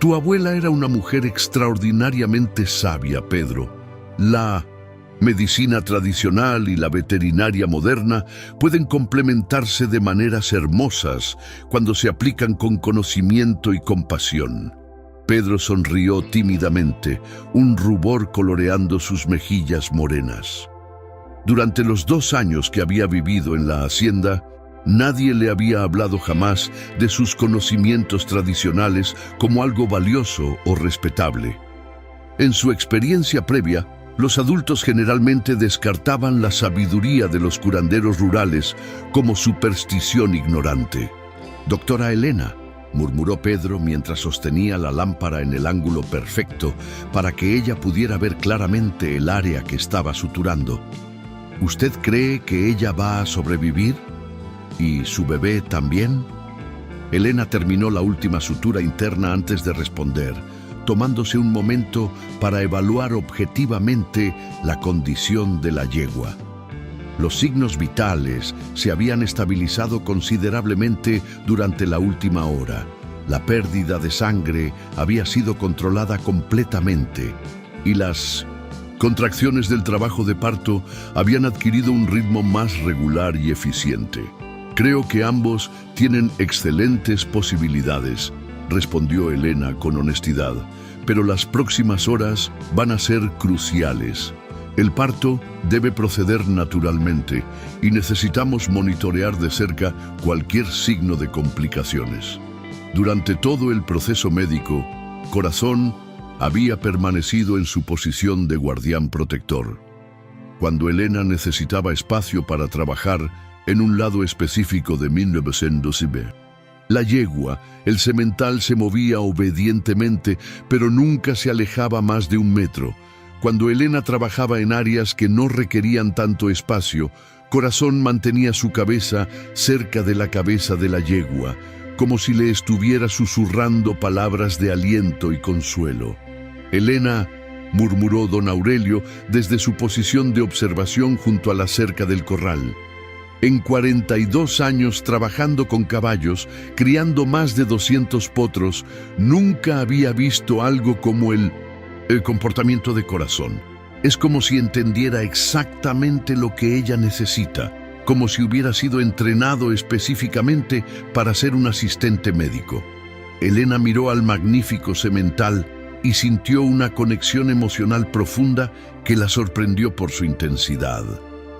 Tu abuela era una mujer extraordinariamente sabia, Pedro. La medicina tradicional y la veterinaria moderna pueden complementarse de maneras hermosas cuando se aplican con conocimiento y compasión. Pedro sonrió tímidamente, un rubor coloreando sus mejillas morenas. Durante los 2 años que había vivido en la hacienda, nadie le había hablado jamás de sus conocimientos tradicionales como algo valioso o respetable. En su experiencia previa, los adultos generalmente descartaban la sabiduría de los curanderos rurales como superstición ignorante. «Doctora Elena», murmuró Pedro mientras sostenía la lámpara en el ángulo perfecto para que ella pudiera ver claramente el área que estaba suturando. «¿Usted cree que ella va a sobrevivir? ¿Y su bebé también?» Elena terminó la última sutura interna antes de responder, tomándose un momento para evaluar objetivamente la condición de la yegua. Los signos vitales se habían estabilizado considerablemente durante la última hora. La pérdida de sangre había sido controlada completamente y las contracciones del trabajo de parto habían adquirido un ritmo más regular y eficiente. «Creo que ambos tienen excelentes posibilidades», respondió Elena con honestidad, «pero las próximas horas van a ser cruciales. El parto debe proceder naturalmente y necesitamos monitorear de cerca cualquier signo de complicaciones». Durante todo el proceso médico, Corazón había permanecido en su posición de guardián protector. Cuando Elena necesitaba espacio para trabajar en un lado específico de 1912, la yegua, el semental, se movía obedientemente, pero nunca se alejaba más de 1 metro. Cuando Elena trabajaba en áreas que no requerían tanto espacio, Corazón mantenía su cabeza cerca de la cabeza de la yegua, como si le estuviera susurrando palabras de aliento y consuelo. «Elena», murmuró don Aurelio desde su posición de observación junto a la cerca del corral. En 42 años trabajando con caballos, criando más de 200 potros, nunca había visto algo como el comportamiento de Corazón. Es como si entendiera exactamente lo que ella necesita, como si hubiera sido entrenado específicamente para ser un asistente médico. Elena miró al magnífico semental y sintió una conexión emocional profunda que la sorprendió por su intensidad.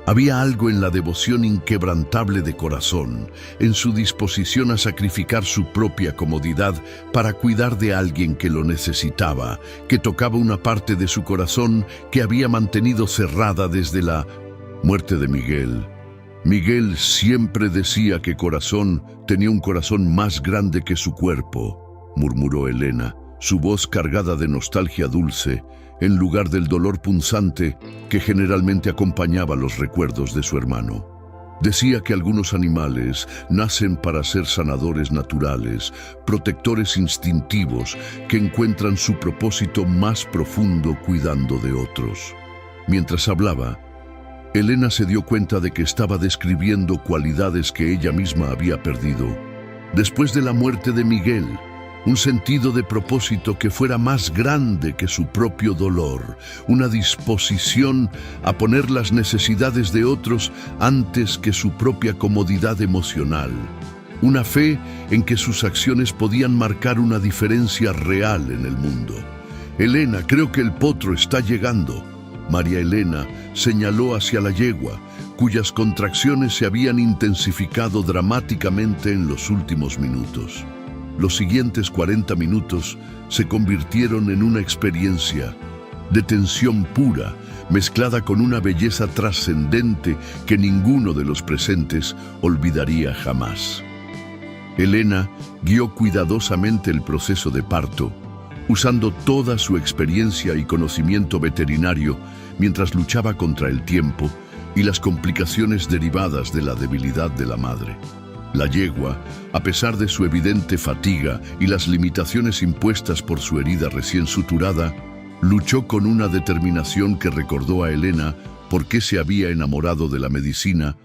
Había algo en la devoción inquebrantable de Corazón, en su disposición a sacrificar su propia comodidad para cuidar de alguien que lo necesitaba, que tocaba una parte de su corazón que había mantenido cerrada desde la muerte de Miguel. Miguel siempre decía que Corazón tenía un corazón más grande que su cuerpo, murmuró Elena, su voz cargada de nostalgia dulce, en lugar del dolor punzante que generalmente acompañaba los recuerdos de su hermano. Decía que algunos animales nacen para ser sanadores naturales, protectores instintivos que encuentran su propósito más profundo cuidando de otros. Mientras hablaba, Elena se dio cuenta de que estaba describiendo cualidades que ella misma había perdido. Después de la muerte de Miguel, un sentido de propósito que fuera más grande que su propio dolor, una disposición a poner las necesidades de otros antes que su propia comodidad emocional, una fe en que sus acciones podían marcar una diferencia real en el mundo. «Elena, creo que el potro está llegando». María Elena señaló hacia la yegua, cuyas contracciones se habían intensificado dramáticamente en los últimos minutos. Los siguientes 40 minutos se convirtieron en una experiencia de tensión pura, mezclada con una belleza trascendente que ninguno de los presentes olvidaría jamás. Elena guió cuidadosamente el proceso de parto, usando toda su experiencia y conocimiento veterinario mientras luchaba contra el tiempo y las complicaciones derivadas de la debilidad de la madre. La yegua, a pesar de su evidente fatiga y las limitaciones impuestas por su herida recién suturada, luchó con una determinación que recordó a Elena por qué se había enamorado de la medicina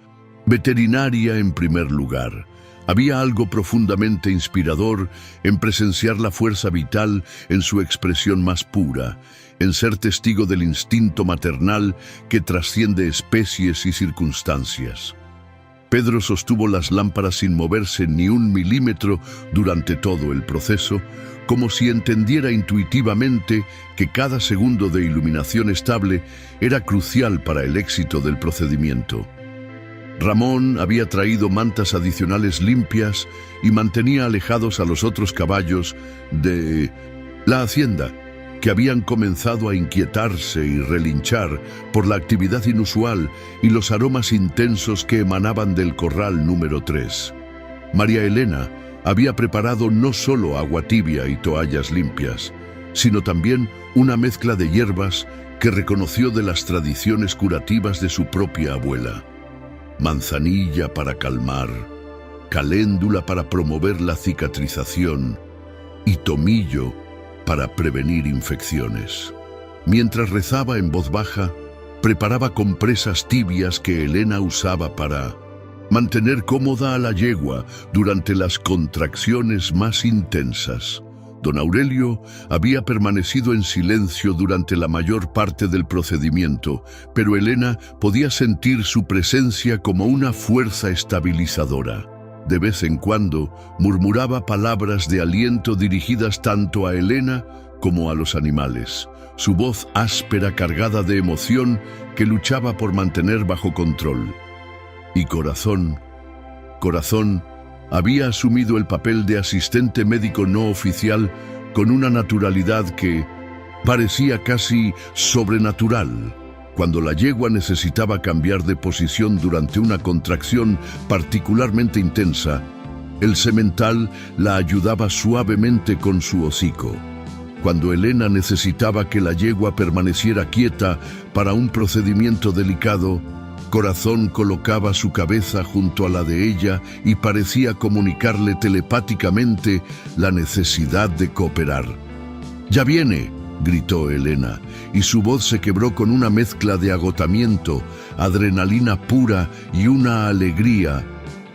Veterinaria en primer lugar. Había algo profundamente inspirador en presenciar la fuerza vital en su expresión más pura, en ser testigo del instinto maternal que trasciende especies y circunstancias. Pedro sostuvo las lámparas sin moverse ni un milímetro durante todo el proceso, como si entendiera intuitivamente que cada segundo de iluminación estable era crucial para el éxito del procedimiento. Ramón había traído mantas adicionales limpias y mantenía alejados a los otros caballos de la hacienda, que habían comenzado a inquietarse y relinchar por la actividad inusual y los aromas intensos que emanaban del corral número 3. María Elena había preparado no solo agua tibia y toallas limpias, sino también una mezcla de hierbas que reconoció de las tradiciones curativas de su propia abuela. Manzanilla para calmar, caléndula para promover la cicatrización y tomillo para prevenir infecciones. Mientras rezaba en voz baja, preparaba compresas tibias que Elena usaba para mantener cómoda a la yegua durante las contracciones más intensas. Don Aurelio había permanecido en silencio durante la mayor parte del procedimiento, pero Elena podía sentir su presencia como una fuerza estabilizadora. De vez en cuando murmuraba palabras de aliento dirigidas tanto a Elena como a los animales, su voz áspera cargada de emoción que luchaba por mantener bajo control. Y Corazón había asumido el papel de asistente médico no oficial con una naturalidad que parecía casi sobrenatural. Cuando la yegua necesitaba cambiar de posición durante una contracción particularmente intensa, el semental la ayudaba suavemente con su hocico. Cuando Elena necesitaba que la yegua permaneciera quieta para un procedimiento delicado, Corazón colocaba su cabeza junto a la de ella y parecía comunicarle telepáticamente la necesidad de cooperar. «¡Ya viene!», gritó Elena, y su voz se quebró con una mezcla de agotamiento, adrenalina pura y una alegría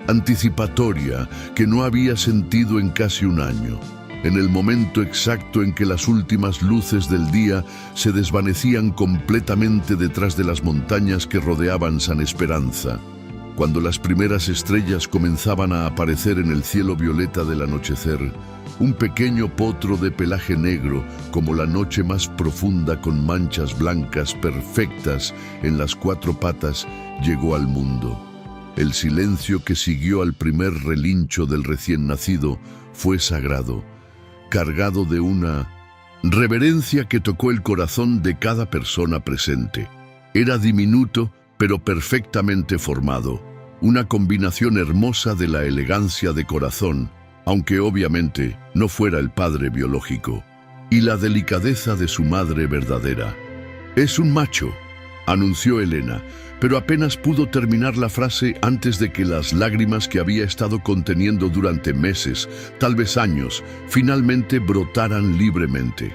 anticipatoria que no había sentido en casi un año. En el momento exacto en que las últimas luces del día se desvanecían completamente detrás de las montañas que rodeaban San Esperanza, cuando las primeras estrellas comenzaban a aparecer en el cielo violeta del anochecer, un pequeño potro de pelaje negro, como la noche más profunda con manchas blancas perfectas en las 4 patas, llegó al mundo. El silencio que siguió al primer relincho del recién nacido fue sagrado, cargado de una reverencia que tocó el corazón de cada persona presente. Era diminuto, pero perfectamente formado, una combinación hermosa de la elegancia de Corazón, aunque obviamente no fuera el padre biológico, y la delicadeza de su madre verdadera. «Es un macho», anunció Elena, pero apenas pudo terminar la frase antes de que las lágrimas que había estado conteniendo durante meses, tal vez años, finalmente brotaran libremente.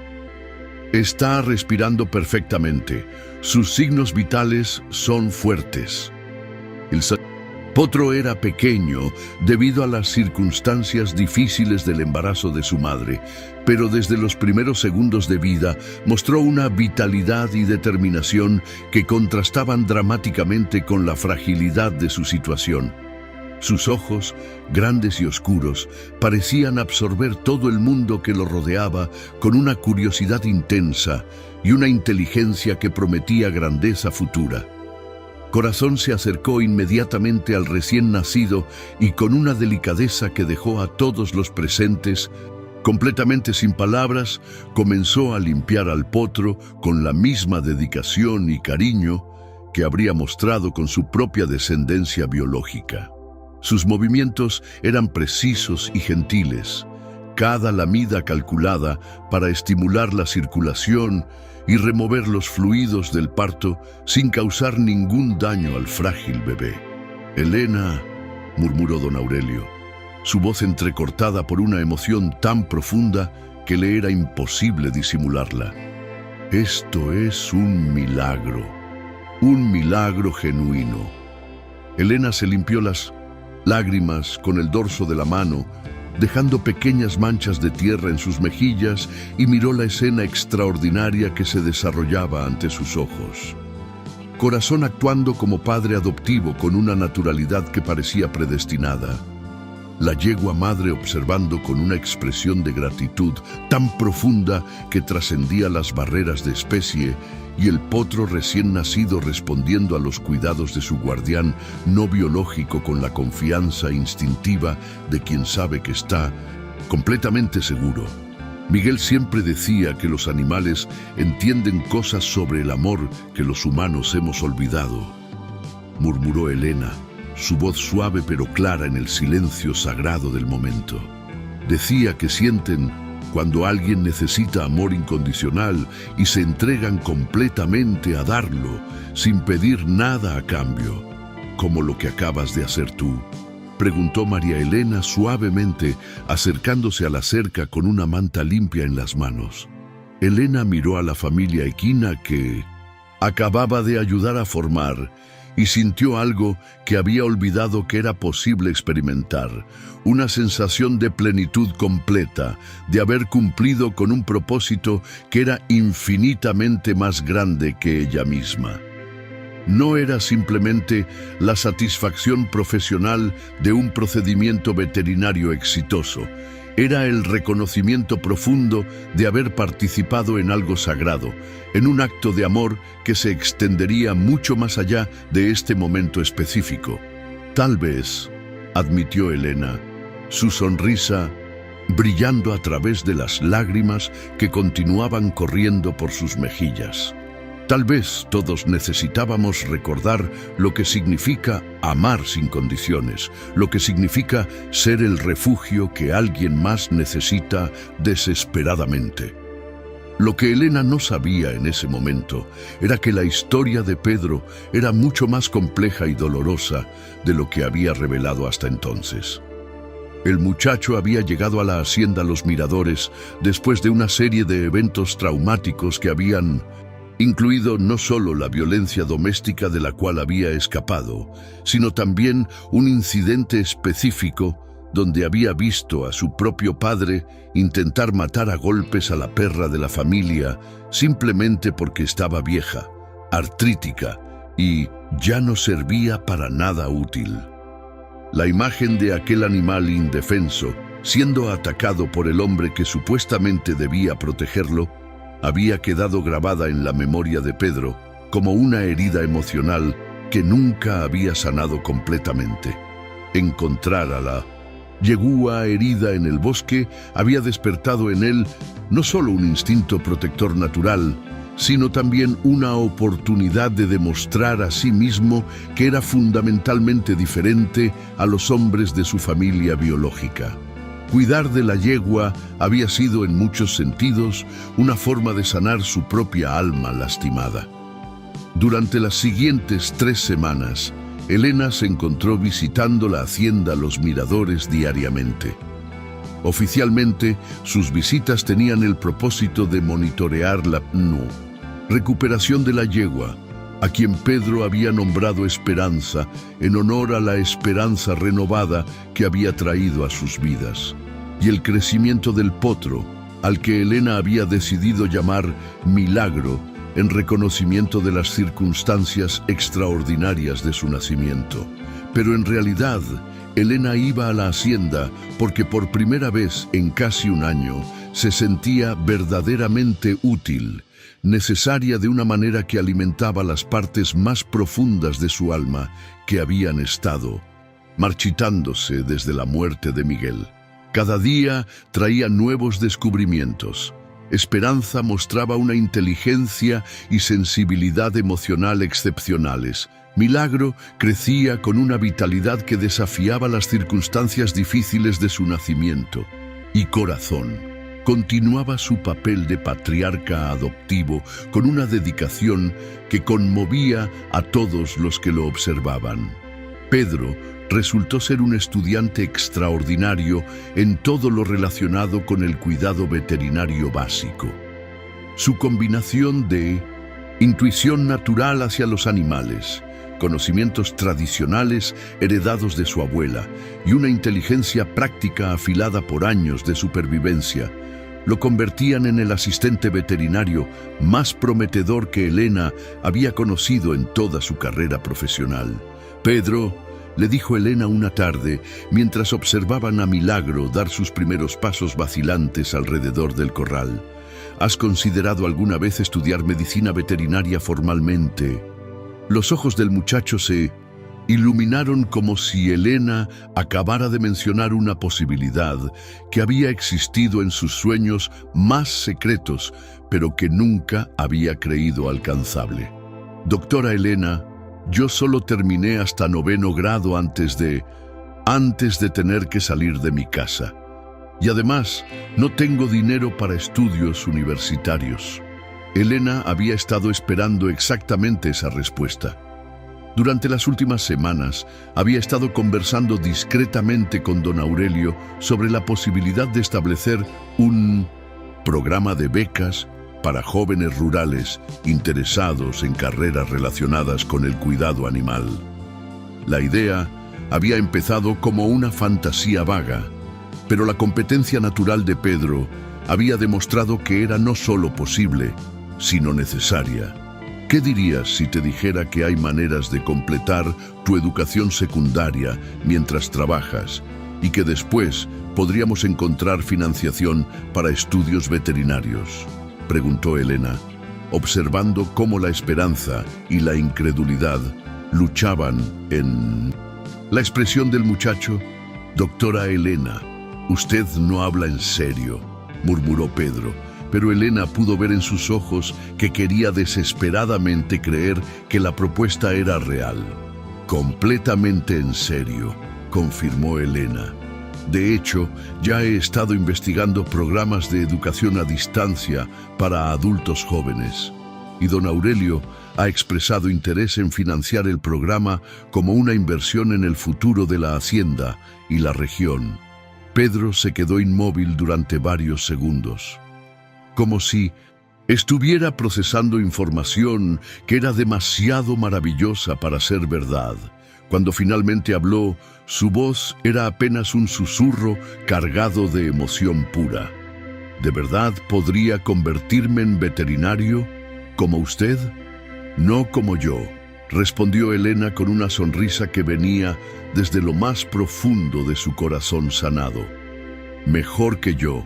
«Está respirando perfectamente. Sus signos vitales son fuertes». El potro era pequeño debido a las circunstancias difíciles del embarazo de su madre, pero desde los primeros segundos de vida mostró una vitalidad y determinación que contrastaban dramáticamente con la fragilidad de su situación. Sus ojos, grandes y oscuros, parecían absorber todo el mundo que lo rodeaba con una curiosidad intensa y una inteligencia que prometía grandeza futura. Corazón se acercó inmediatamente al recién nacido y con una delicadeza que dejó a todos los presentes completamente sin palabras, comenzó a limpiar al potro con la misma dedicación y cariño que habría mostrado con su propia descendencia biológica. Sus movimientos eran precisos y gentiles, cada lamida calculada para estimular la circulación y remover los fluidos del parto sin causar ningún daño al frágil bebé. «Elena», murmuró don Aurelio, su voz entrecortada por una emoción tan profunda que le era imposible disimularla. «Esto es un milagro genuino». Elena se limpió las lágrimas con el dorso de la mano, dejando pequeñas manchas de tierra en sus mejillas, y miró la escena extraordinaria que se desarrollaba ante sus ojos. Corazón actuando como padre adoptivo con una naturalidad que parecía predestinada. La yegua madre observando con una expresión de gratitud tan profunda que trascendía las barreras de especie, y el potro recién nacido respondiendo a los cuidados de su guardián no biológico con la confianza instintiva de quien sabe que está completamente seguro. Miguel siempre decía que los animales entienden cosas sobre el amor que los humanos hemos olvidado, murmuró Elena, su voz suave pero clara en el silencio sagrado del momento. Decía que sienten cuando alguien necesita amor incondicional y se entregan completamente a darlo, sin pedir nada a cambio, como lo que acabas de hacer tú, preguntó María Elena suavemente, acercándose a la cerca con una manta limpia en las manos. Elena miró a la familia equina que acababa de ayudar a formar y sintió algo que había olvidado que era posible experimentar, una sensación de plenitud completa, de haber cumplido con un propósito que era infinitamente más grande que ella misma. No era simplemente la satisfacción profesional de un procedimiento veterinario exitoso, era el reconocimiento profundo de haber participado en algo sagrado, en un acto de amor que se extendería mucho más allá de este momento específico. Tal vez, admitió Elena, su sonrisa brillando a través de las lágrimas que continuaban corriendo por sus mejillas. Tal vez todos necesitábamos recordar lo que significa amar sin condiciones, lo que significa ser el refugio que alguien más necesita desesperadamente. Lo que Elena no sabía en ese momento era que la historia de Pedro era mucho más compleja y dolorosa de lo que había revelado hasta entonces. El muchacho había llegado a la hacienda Los Miradores después de una serie de eventos traumáticos que habían incluido no solo la violencia doméstica de la cual había escapado, sino también un incidente específico donde había visto a su propio padre intentar matar a golpes a la perra de la familia simplemente porque estaba vieja, artrítica y ya no servía para nada útil. La imagen de aquel animal indefenso, siendo atacado por el hombre que supuestamente debía protegerlo, había quedado grabada en la memoria de Pedro como una herida emocional que nunca había sanado completamente. Encontrar a la yegua herida en el bosque había despertado en él no solo un instinto protector natural, sino también una oportunidad de demostrar a sí mismo que era fundamentalmente diferente a los hombres de su familia biológica. Cuidar de la yegua había sido en muchos sentidos una forma de sanar su propia alma lastimada. Durante las siguientes 3 semanas, Elena se encontró visitando la hacienda Los Miradores diariamente. Oficialmente, sus visitas tenían el propósito de monitorear la recuperación de la yegua, a quien Pedro había nombrado Esperanza en honor a la esperanza renovada que había traído a sus vidas, y el crecimiento del potro, al que Elena había decidido llamar Milagro, en reconocimiento de las circunstancias extraordinarias de su nacimiento. Pero en realidad, Elena iba a la hacienda porque por primera vez en casi un año se sentía verdaderamente útil, necesaria de una manera que alimentaba las partes más profundas de su alma que habían estado marchitándose desde la muerte de Miguel. Cada día traía nuevos descubrimientos. Esperanza mostraba una inteligencia y sensibilidad emocional excepcionales. Milagro crecía con una vitalidad que desafiaba las circunstancias difíciles de su nacimiento. Y Corazón continuaba su papel de patriarca adoptivo con una dedicación que conmovía a todos los que lo observaban. Pedro resultó ser un estudiante extraordinario en todo lo relacionado con el cuidado veterinario básico. Su combinación de intuición natural hacia los animales, conocimientos tradicionales heredados de su abuela y una inteligencia práctica afilada por años de supervivencia lo convertían en el asistente veterinario más prometedor que Elena había conocido en toda su carrera profesional. «Pedro», le dijo Elena una tarde, mientras observaban a Milagro dar sus primeros pasos vacilantes alrededor del corral, «¿has considerado alguna vez estudiar medicina veterinaria formalmente?» Los ojos del muchacho se iluminaron como si Elena acabara de mencionar una posibilidad que había existido en sus sueños más secretos, pero que nunca había creído alcanzable. «Doctora Elena, yo solo terminé hasta 9º grado antes de tener que salir de mi casa. Y además, no tengo dinero para estudios universitarios». Elena había estado esperando exactamente esa respuesta. Durante las últimas semanas, había estado conversando discretamente con don Aurelio sobre la posibilidad de establecer un programa de becas para jóvenes rurales interesados en carreras relacionadas con el cuidado animal. La idea había empezado como una fantasía vaga, pero la competencia natural de Pedro había demostrado que era no solo posible, sino necesaria. ¿Qué dirías si te dijera que hay maneras de completar tu educación secundaria mientras trabajas y que después podríamos encontrar financiación para estudios veterinarios?, preguntó Elena, observando cómo la esperanza y la incredulidad luchaban en la expresión del muchacho. «Doctora Elena, usted no habla en serio», murmuró Pedro, pero Elena pudo ver en sus ojos que quería desesperadamente creer que la propuesta era real. «Completamente en serio», confirmó Elena. «De hecho, ya he estado investigando programas de educación a distancia para adultos jóvenes, y don Aurelio ha expresado interés en financiar el programa como una inversión en el futuro de la hacienda y la región». Pedro se quedó inmóvil durante varios segundos, como si estuviera procesando información que era demasiado maravillosa para ser verdad. Cuando finalmente habló, su voz era apenas un susurro cargado de emoción pura. «¿De verdad podría convertirme en veterinario como usted?» «No como yo», respondió Elena con una sonrisa que venía desde lo más profundo de su corazón sanado. «Mejor que yo,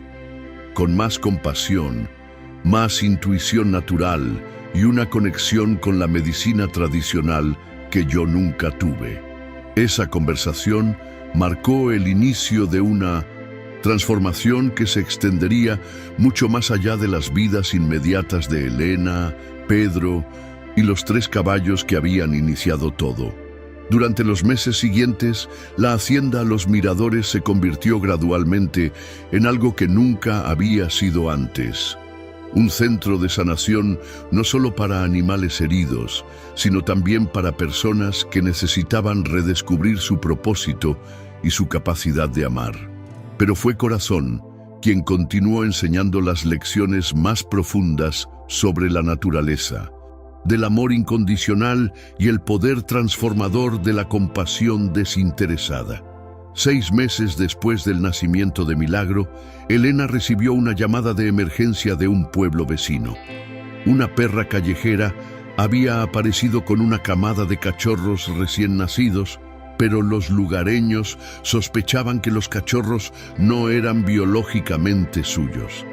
con más compasión, más intuición natural y una conexión con la medicina tradicional que yo nunca tuve». Esa conversación marcó el inicio de una transformación que se extendería mucho más allá de las vidas inmediatas de Elena, Pedro y los 3 caballos que habían iniciado todo. Durante los meses siguientes, la hacienda Los Miradores se convirtió gradualmente en algo que nunca había sido antes. Un centro de sanación no solo para animales heridos, sino también para personas que necesitaban redescubrir su propósito y su capacidad de amar. Pero fue Corazón quien continuó enseñando las lecciones más profundas sobre la naturaleza, del amor incondicional y el poder transformador de la compasión desinteresada. 6 meses después del nacimiento de Milagro, Elena recibió una llamada de emergencia de un pueblo vecino. Una perra callejera había aparecido con una camada de cachorros recién nacidos, pero los lugareños sospechaban que los cachorros no eran biológicamente suyos.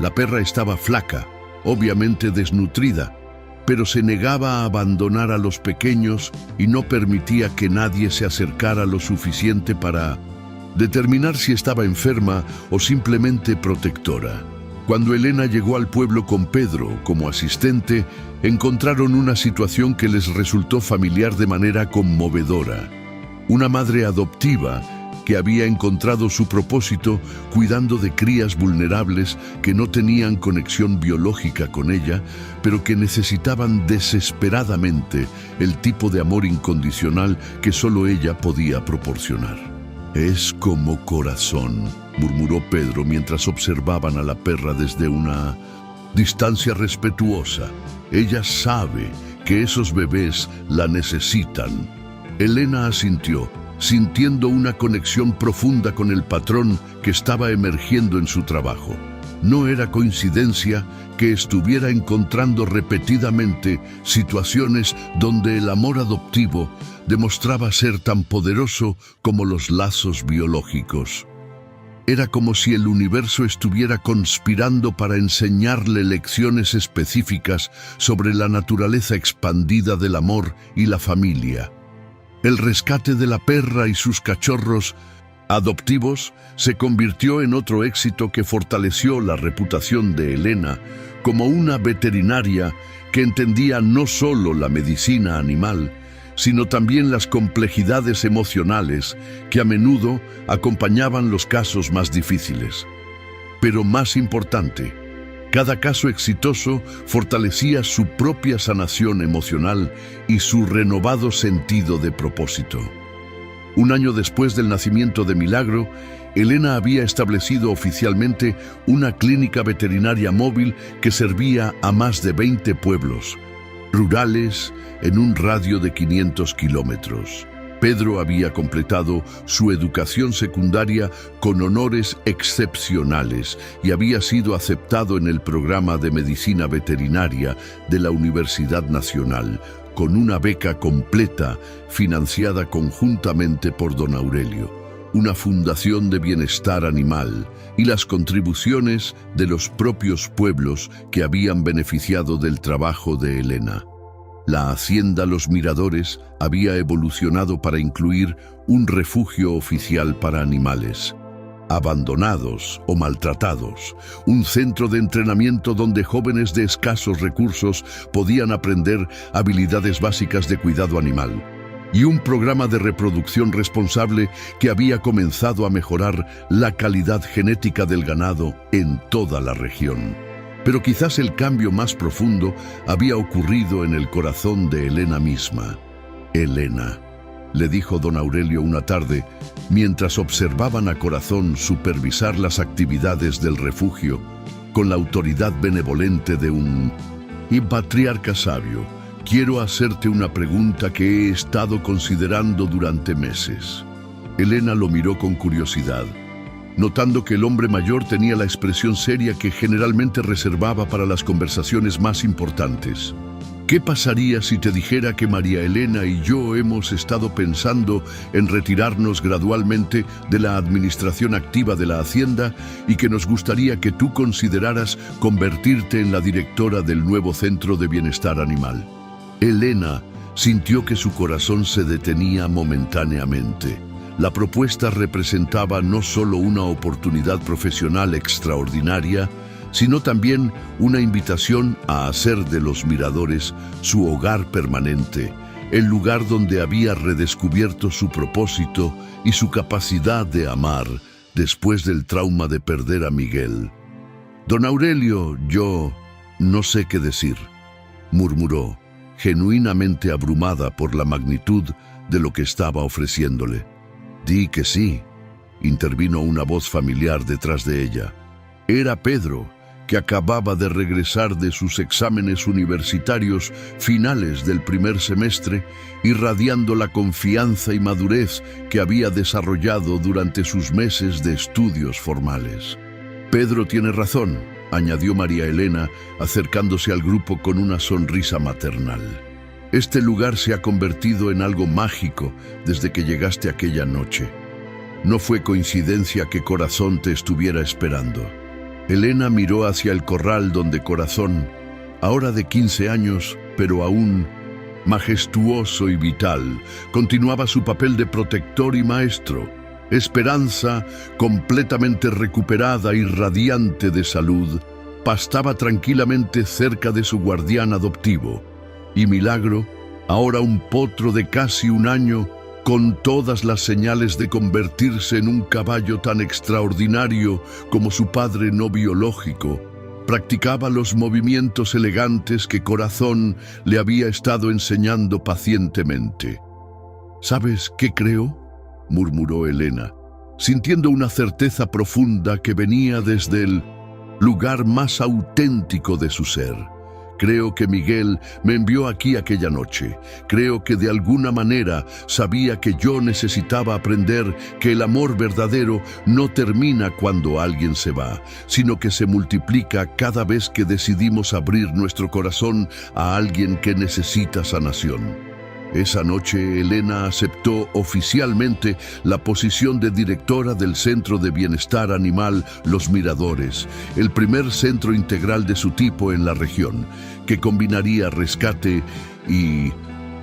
La perra estaba flaca, obviamente desnutrida, pero se negaba a abandonar a los pequeños y no permitía que nadie se acercara lo suficiente para determinar si estaba enferma o simplemente protectora. Cuando Elena llegó al pueblo con Pedro como asistente, encontraron una situación que les resultó familiar de manera conmovedora. Una madre adoptiva que había encontrado su propósito cuidando de crías vulnerables que no tenían conexión biológica con ella, pero que necesitaban desesperadamente el tipo de amor incondicional que solo ella podía proporcionar. «Es como Corazón», murmuró Pedro mientras observaban a la perra desde una distancia respetuosa. «Ella sabe que esos bebés la necesitan. Elena asintió, sintiendo una conexión profunda con el patrón que estaba emergiendo en su trabajo. No era coincidencia que estuviera encontrando repetidamente situaciones donde el amor adoptivo demostraba ser tan poderoso como los lazos biológicos. Era como si el universo estuviera conspirando para enseñarle lecciones específicas sobre la naturaleza expandida del amor y la familia. El rescate de la perra y sus cachorros adoptivos se convirtió en otro éxito que fortaleció la reputación de Elena como una veterinaria que entendía no solo la medicina animal, sino también las complejidades emocionales que a menudo acompañaban los casos más difíciles. Pero más importante, cada caso exitoso fortalecía su propia sanación emocional y su renovado sentido de propósito. Un año después del nacimiento de Milagro, Elena había establecido oficialmente una clínica veterinaria móvil que servía a más de 20 pueblos rurales en un radio de 500 kilómetros. Pedro había completado su educación secundaria con honores excepcionales y había sido aceptado en el programa de medicina veterinaria de la Universidad Nacional, con una beca completa financiada conjuntamente por Don Aurelio, una fundación de bienestar animal y las contribuciones de los propios pueblos que habían beneficiado del trabajo de Elena. La hacienda Los Miradores había evolucionado para incluir un refugio oficial para animales abandonados o maltratados, un centro de entrenamiento donde jóvenes de escasos recursos podían aprender habilidades básicas de cuidado animal, y un programa de reproducción responsable que había comenzado a mejorar la calidad genética del ganado en toda la región. Pero quizás el cambio más profundo había ocurrido en el corazón de Elena misma. «Elena», le dijo don Aurelio una tarde, mientras observaban a Corazón supervisar las actividades del refugio con la autoridad benevolente de un patriarca sabio. «Quiero hacerte una pregunta que he estado considerando durante meses». Elena lo miró con curiosidad, notando que el hombre mayor tenía la expresión seria que generalmente reservaba para las conversaciones más importantes. «¿Qué pasaría si te dijera que María Elena y yo hemos estado pensando en retirarnos gradualmente de la administración activa de la hacienda y que nos gustaría que tú consideraras convertirte en la directora del nuevo Centro de Bienestar Animal?» Elena sintió que su corazón se detenía momentáneamente. La propuesta representaba no solo una oportunidad profesional extraordinaria, sino también una invitación a hacer de Los Miradores su hogar permanente, el lugar donde había redescubierto su propósito y su capacidad de amar después del trauma de perder a Miguel. «Don Aurelio, yo no sé qué decir», murmuró, genuinamente abrumada por la magnitud de lo que estaba ofreciéndole. «Di que sí», intervino una voz familiar detrás de ella. Era Pedro, que acababa de regresar de sus exámenes universitarios finales del primer semestre, irradiando la confianza y madurez que había desarrollado durante sus meses de estudios formales. «Pedro tiene razón», añadió María Elena, acercándose al grupo con una sonrisa maternal. «Este lugar se ha convertido en algo mágico desde que llegaste aquella noche. No fue coincidencia que Corazón te estuviera esperando». Elena miró hacia el corral donde Corazón, ahora de 15 años, pero aún majestuoso y vital, continuaba su papel de protector y maestro. Esperanza, completamente recuperada y radiante de salud, pastaba tranquilamente cerca de su guardián adoptivo. Y Milagro, ahora un potro de casi un año, con todas las señales de convertirse en un caballo tan extraordinario como su padre no biológico, practicaba los movimientos elegantes que Corazón le había estado enseñando pacientemente. «¿Sabes qué creo?», murmuró Elena, sintiendo una certeza profunda que venía desde el lugar más auténtico de su ser. Creo que Miguel me envió aquí aquella noche. Creo que de alguna manera sabía que yo necesitaba aprender que el amor verdadero no termina cuando alguien se va, sino que se multiplica cada vez que decidimos abrir nuestro corazón a alguien que necesita sanación. Esa noche, Elena aceptó oficialmente la posición de directora del Centro de Bienestar Animal Los Miradores, el primer centro integral de su tipo en la región, que combinaría rescate y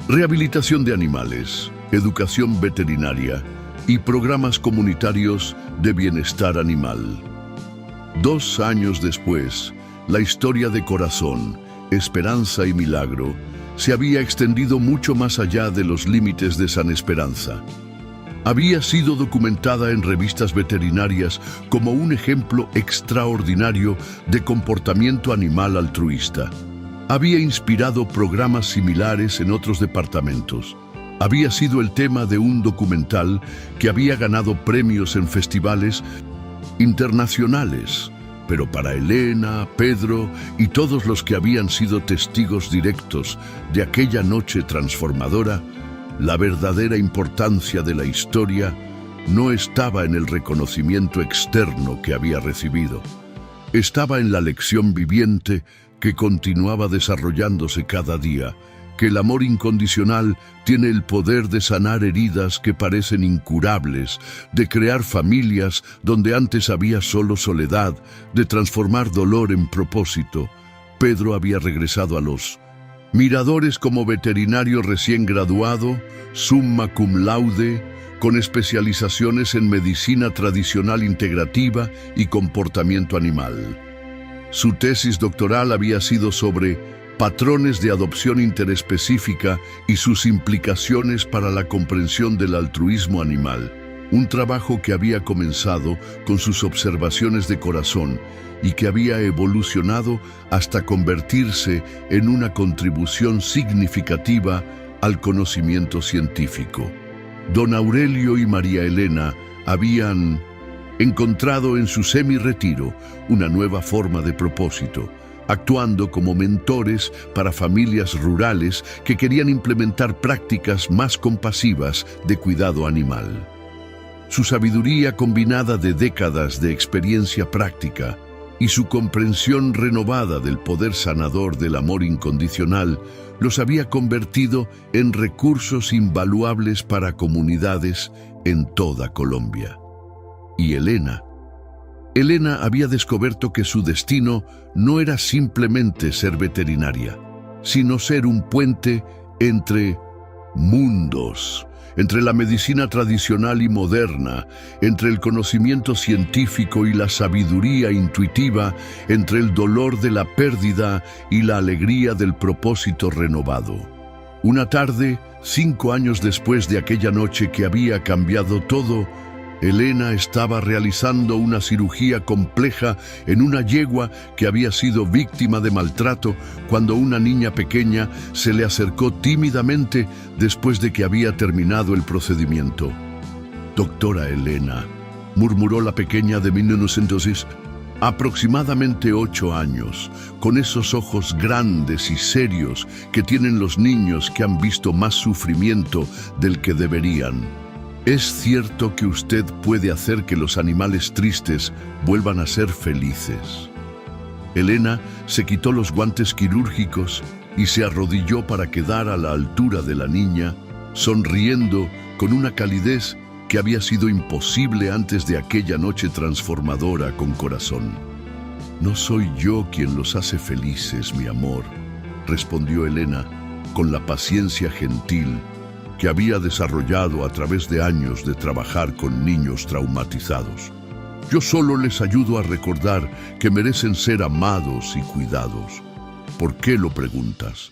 rehabilitación de animales, educación veterinaria y programas comunitarios de bienestar animal. 2 años después, la historia de Corazón, Esperanza y Milagro se había extendido mucho más allá de los límites de San Esperanza. Había sido documentada en revistas veterinarias como un ejemplo extraordinario de comportamiento animal altruista. Había inspirado programas similares en otros departamentos. Había sido el tema de un documental que había ganado premios en festivales internacionales. Pero para Elena, Pedro y todos los que habían sido testigos directos de aquella noche transformadora, la verdadera importancia de la historia no estaba en el reconocimiento externo que había recibido. Estaba en la lección viviente que continuaba desarrollándose cada día, que el amor incondicional tiene el poder de sanar heridas que parecen incurables, de crear familias donde antes había solo soledad, de transformar dolor en propósito. Pedro había regresado a los Miradores como veterinario recién graduado, summa cum laude, con especializaciones en medicina tradicional integrativa y comportamiento animal. Su tesis doctoral había sido sobre patrones de adopción interespecífica y sus implicaciones para la comprensión del altruismo animal, un trabajo que había comenzado con sus observaciones de Corazón y que había evolucionado hasta convertirse en una contribución significativa al conocimiento científico. Don Aurelio y María Elena habían encontrado en su semi-retiro una nueva forma de propósito, actuando como mentores para familias rurales que querían implementar prácticas más compasivas de cuidado animal. Su sabiduría combinada de décadas de experiencia práctica y su comprensión renovada del poder sanador del amor incondicional los había convertido en recursos invaluables para comunidades en toda Colombia. Y Elena había descubierto que su destino no era simplemente ser veterinaria, sino ser un puente entre mundos, entre la medicina tradicional y moderna, entre el conocimiento científico y la sabiduría intuitiva, entre el dolor de la pérdida y la alegría del propósito renovado. Una tarde, 5 años después de aquella noche que había cambiado todo, Elena estaba realizando una cirugía compleja en una yegua que había sido víctima de maltrato cuando una niña pequeña se le acercó tímidamente después de que había terminado el procedimiento. «Doctora Elena», murmuró la pequeña de 1900, aproximadamente 8 años, con esos ojos grandes y serios que tienen los niños que han visto más sufrimiento del que deberían. ¿Es cierto que usted puede hacer que los animales tristes vuelvan a ser felices? Elena se quitó los guantes quirúrgicos y se arrodilló para quedar a la altura de la niña, sonriendo con una calidez que había sido imposible antes de aquella noche transformadora con Corazón. «No soy yo quien los hace felices, mi amor», respondió Elena con la paciencia gentil que había desarrollado a través de años de trabajar con niños traumatizados. «Yo solo les ayudo a recordar que merecen ser amados y cuidados». «¿Por qué lo preguntas?»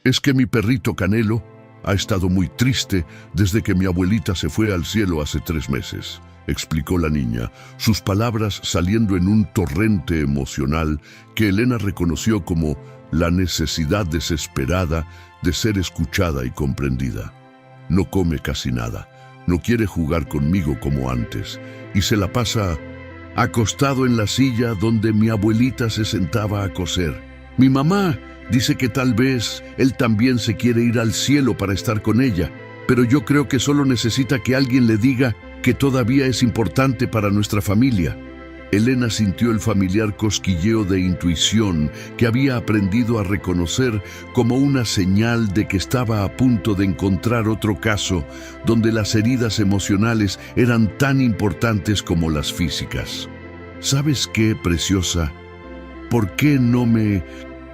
«Es que mi perrito Canelo ha estado muy triste desde que mi abuelita se fue al cielo hace 3 meses», explicó la niña, sus palabras saliendo en un torrente emocional que Elena reconoció como la necesidad desesperada de ser escuchada y comprendida. «No come casi nada, no quiere jugar conmigo como antes y se la pasa acostado en la silla donde mi abuelita se sentaba a coser. Mi mamá Dice que tal vez él también se quiere ir al cielo para estar con ella, pero yo creo que solo necesita que alguien le diga que todavía es importante para nuestra familia. Elena sintió el familiar cosquilleo de intuición que había aprendido a reconocer como una señal de que estaba a punto de encontrar otro caso donde las heridas emocionales eran tan importantes como las físicas. ¿Sabes qué, preciosa? ¿Por qué no me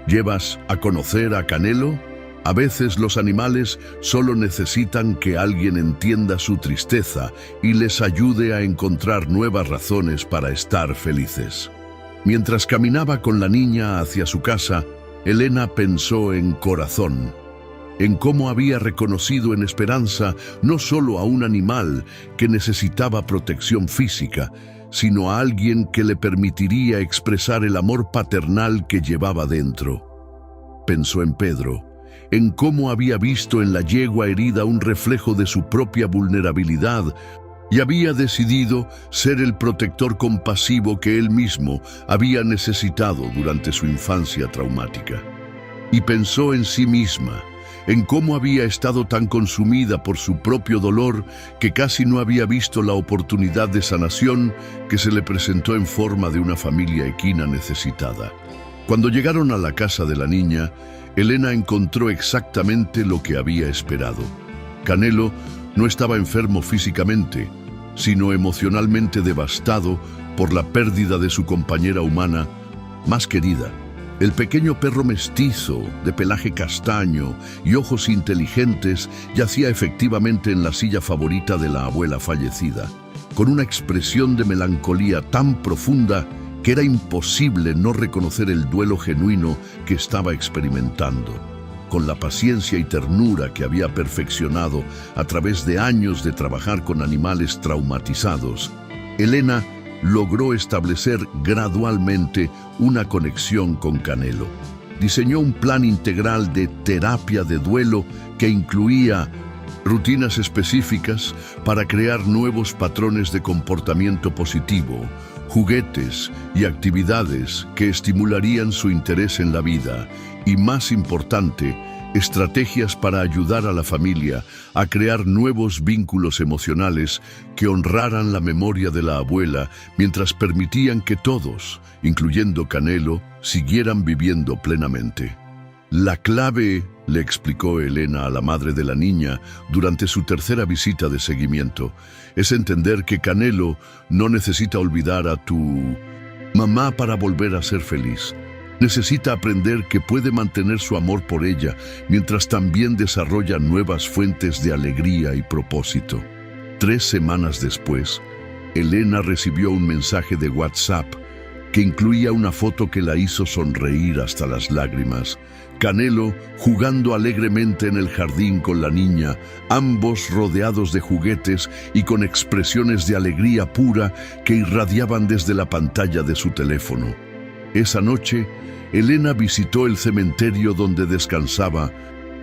llevas a conocer a Canelo? A veces los animales solo necesitan que alguien entienda su tristeza y les ayude a encontrar nuevas razones para estar felices. Mientras caminaba con la niña hacia su casa, Elena pensó en Corazón, en cómo había reconocido en Esperanza no solo a un animal que necesitaba protección física, sino a alguien que le permitiría expresar el amor paternal que llevaba dentro. Pensó en Pedro, en cómo había visto en la yegua herida un reflejo de su propia vulnerabilidad y había decidido ser el protector compasivo que él mismo había necesitado durante su infancia traumática. Y pensó en sí misma, en cómo había estado tan consumida por su propio dolor que casi no había visto la oportunidad de sanación que se le presentó en forma de una familia equina necesitada. Cuando llegaron a la casa de la niña, Elena encontró exactamente lo que había esperado. Canelo no estaba enfermo físicamente, sino emocionalmente devastado por la pérdida de su compañera humana más querida. El pequeño perro mestizo, de pelaje castaño y ojos inteligentes, yacía efectivamente en la silla favorita de la abuela fallecida, con una expresión de melancolía tan profunda que era imposible no reconocer el duelo genuino que estaba experimentando. Con la paciencia y ternura que había perfeccionado a través de años de trabajar con animales traumatizados, Elena logró establecer gradualmente una conexión con Canelo. Diseñó un plan integral de terapia de duelo que incluía rutinas específicas para crear nuevos patrones de comportamiento positivo, juguetes y actividades que estimularían su interés en la vida y, más importante, estrategias para ayudar a la familia a crear nuevos vínculos emocionales que honraran la memoria de la abuela mientras permitían que todos, incluyendo Canelo, siguieran viviendo plenamente. La clave, le explicó Elena a la madre de la niña durante su tercera visita de seguimiento, es entender que Canelo no necesita olvidar a tu mamá para volver a ser feliz. Necesita aprender que puede mantener su amor por ella mientras también desarrolla nuevas fuentes de alegría y propósito. 3 semanas después, Elena recibió un mensaje de WhatsApp que incluía una foto que la hizo sonreír hasta las lágrimas. Canelo jugando alegremente en el jardín con la niña, ambos rodeados de juguetes y con expresiones de alegría pura que irradiaban desde la pantalla de su teléfono. Esa noche, Elena visitó el cementerio donde descansaba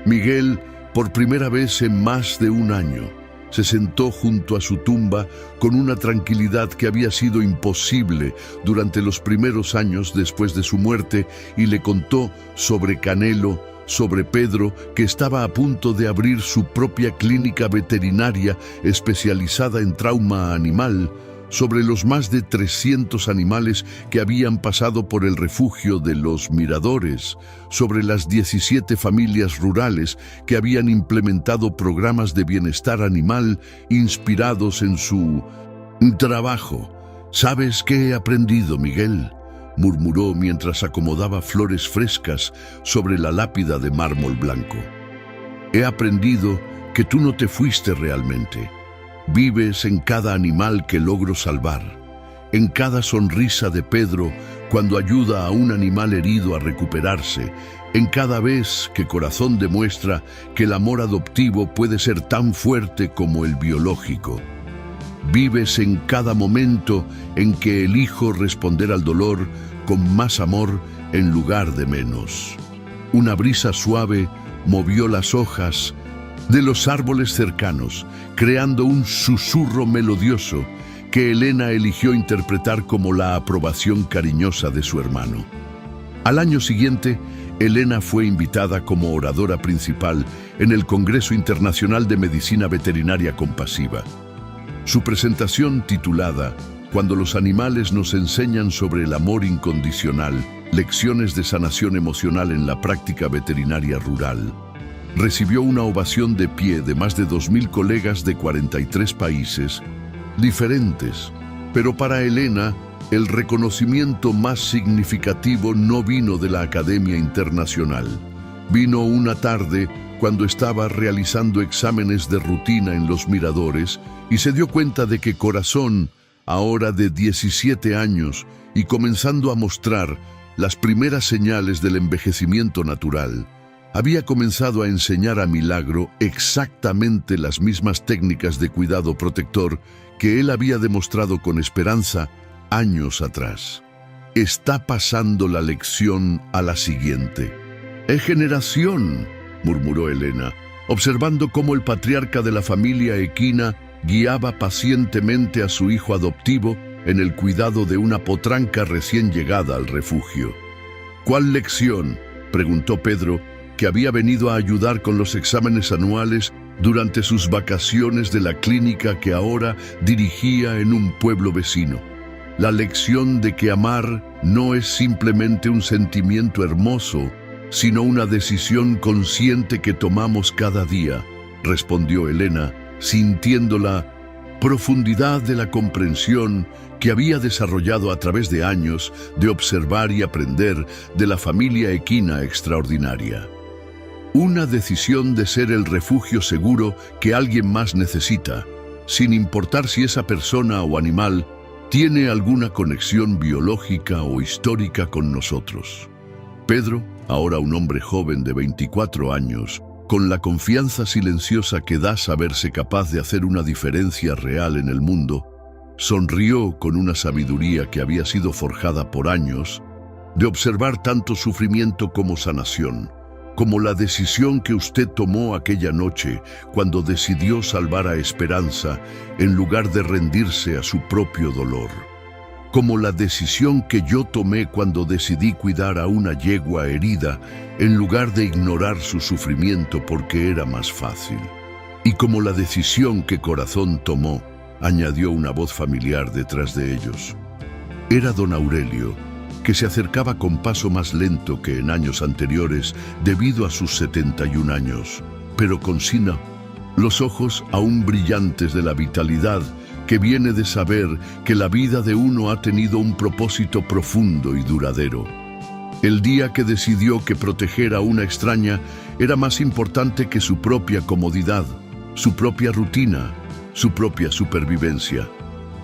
Miguel por primera vez en más de un año. Se sentó junto a su tumba con una tranquilidad que había sido imposible durante los primeros años después de su muerte y le contó sobre Canelo, sobre Pedro, que estaba a punto de abrir su propia clínica veterinaria especializada en trauma animal, sobre los más de 300 animales que habían pasado por el refugio de los Miradores, sobre las 17 familias rurales que habían implementado programas de bienestar animal inspirados en su trabajo. ¿Sabes qué he aprendido, Miguel?, murmuró mientras acomodaba flores frescas sobre la lápida de mármol blanco. He aprendido que tú no te fuiste realmente. Vives en cada animal que logro salvar, en cada sonrisa de Pedro cuando ayuda a un animal herido a recuperarse, en cada vez que Corazón demuestra que el amor adoptivo puede ser tan fuerte como el biológico. Vives en cada momento en que elijo responder al dolor con más amor en lugar de menos. Una brisa suave movió las hojas de los árboles cercanos, creando un susurro melodioso que Elena eligió interpretar como la aprobación cariñosa de su hermano. Al año siguiente, Elena fue invitada como oradora principal en el Congreso Internacional de Medicina Veterinaria Compasiva. Su presentación, titulada "Cuando los animales nos enseñan sobre el amor incondicional, lecciones de sanación emocional en la práctica veterinaria rural", recibió una ovación de pie de más de 2.000 colegas de 43 países diferentes. Pero para Elena, el reconocimiento más significativo no vino de la Academia Internacional. Vino una tarde cuando estaba realizando exámenes de rutina en los miradores y se dio cuenta de que Corazón, ahora de 17 años y comenzando a mostrar las primeras señales del envejecimiento natural, había comenzado a enseñar a Milagro exactamente las mismas técnicas de cuidado protector que él había demostrado con Esperanza años atrás. Está pasando la lección a la siguiente generación, murmuró Elena, observando cómo el patriarca de la familia equina guiaba pacientemente a su hijo adoptivo en el cuidado de una potranca recién llegada al refugio. ¿Cuál lección?, preguntó Pedro, que había venido a ayudar con los exámenes anuales durante sus vacaciones de la clínica que ahora dirigía en un pueblo vecino. La lección de que amar no es simplemente un sentimiento hermoso, sino una decisión consciente que tomamos cada día, respondió Elena, sintiendo la profundidad de la comprensión que había desarrollado a través de años de observar y aprender de la familia equina extraordinaria. Una decisión de ser el refugio seguro que alguien más necesita, sin importar si esa persona o animal tiene alguna conexión biológica o histórica con nosotros. Pedro, ahora un hombre joven de 24 años, con la confianza silenciosa que da saberse capaz de hacer una diferencia real en el mundo, sonrió con una sabiduría que había sido forjada por años de observar tanto sufrimiento como sanación, como la decisión que usted tomó aquella noche cuando decidió salvar a Esperanza en lugar de rendirse a su propio dolor, como la decisión que yo tomé cuando decidí cuidar a una yegua herida en lugar de ignorar su sufrimiento porque era más fácil, y como la decisión que Corazón tomó, añadió una voz familiar detrás de ellos. Era don Aurelio, que se acercaba con paso más lento que en años anteriores debido a sus 71 años, pero con los ojos aún brillantes de la vitalidad que viene de saber que la vida de uno ha tenido un propósito profundo y duradero. El día que decidió que proteger a una extraña era más importante que su propia comodidad, su propia rutina, su propia supervivencia.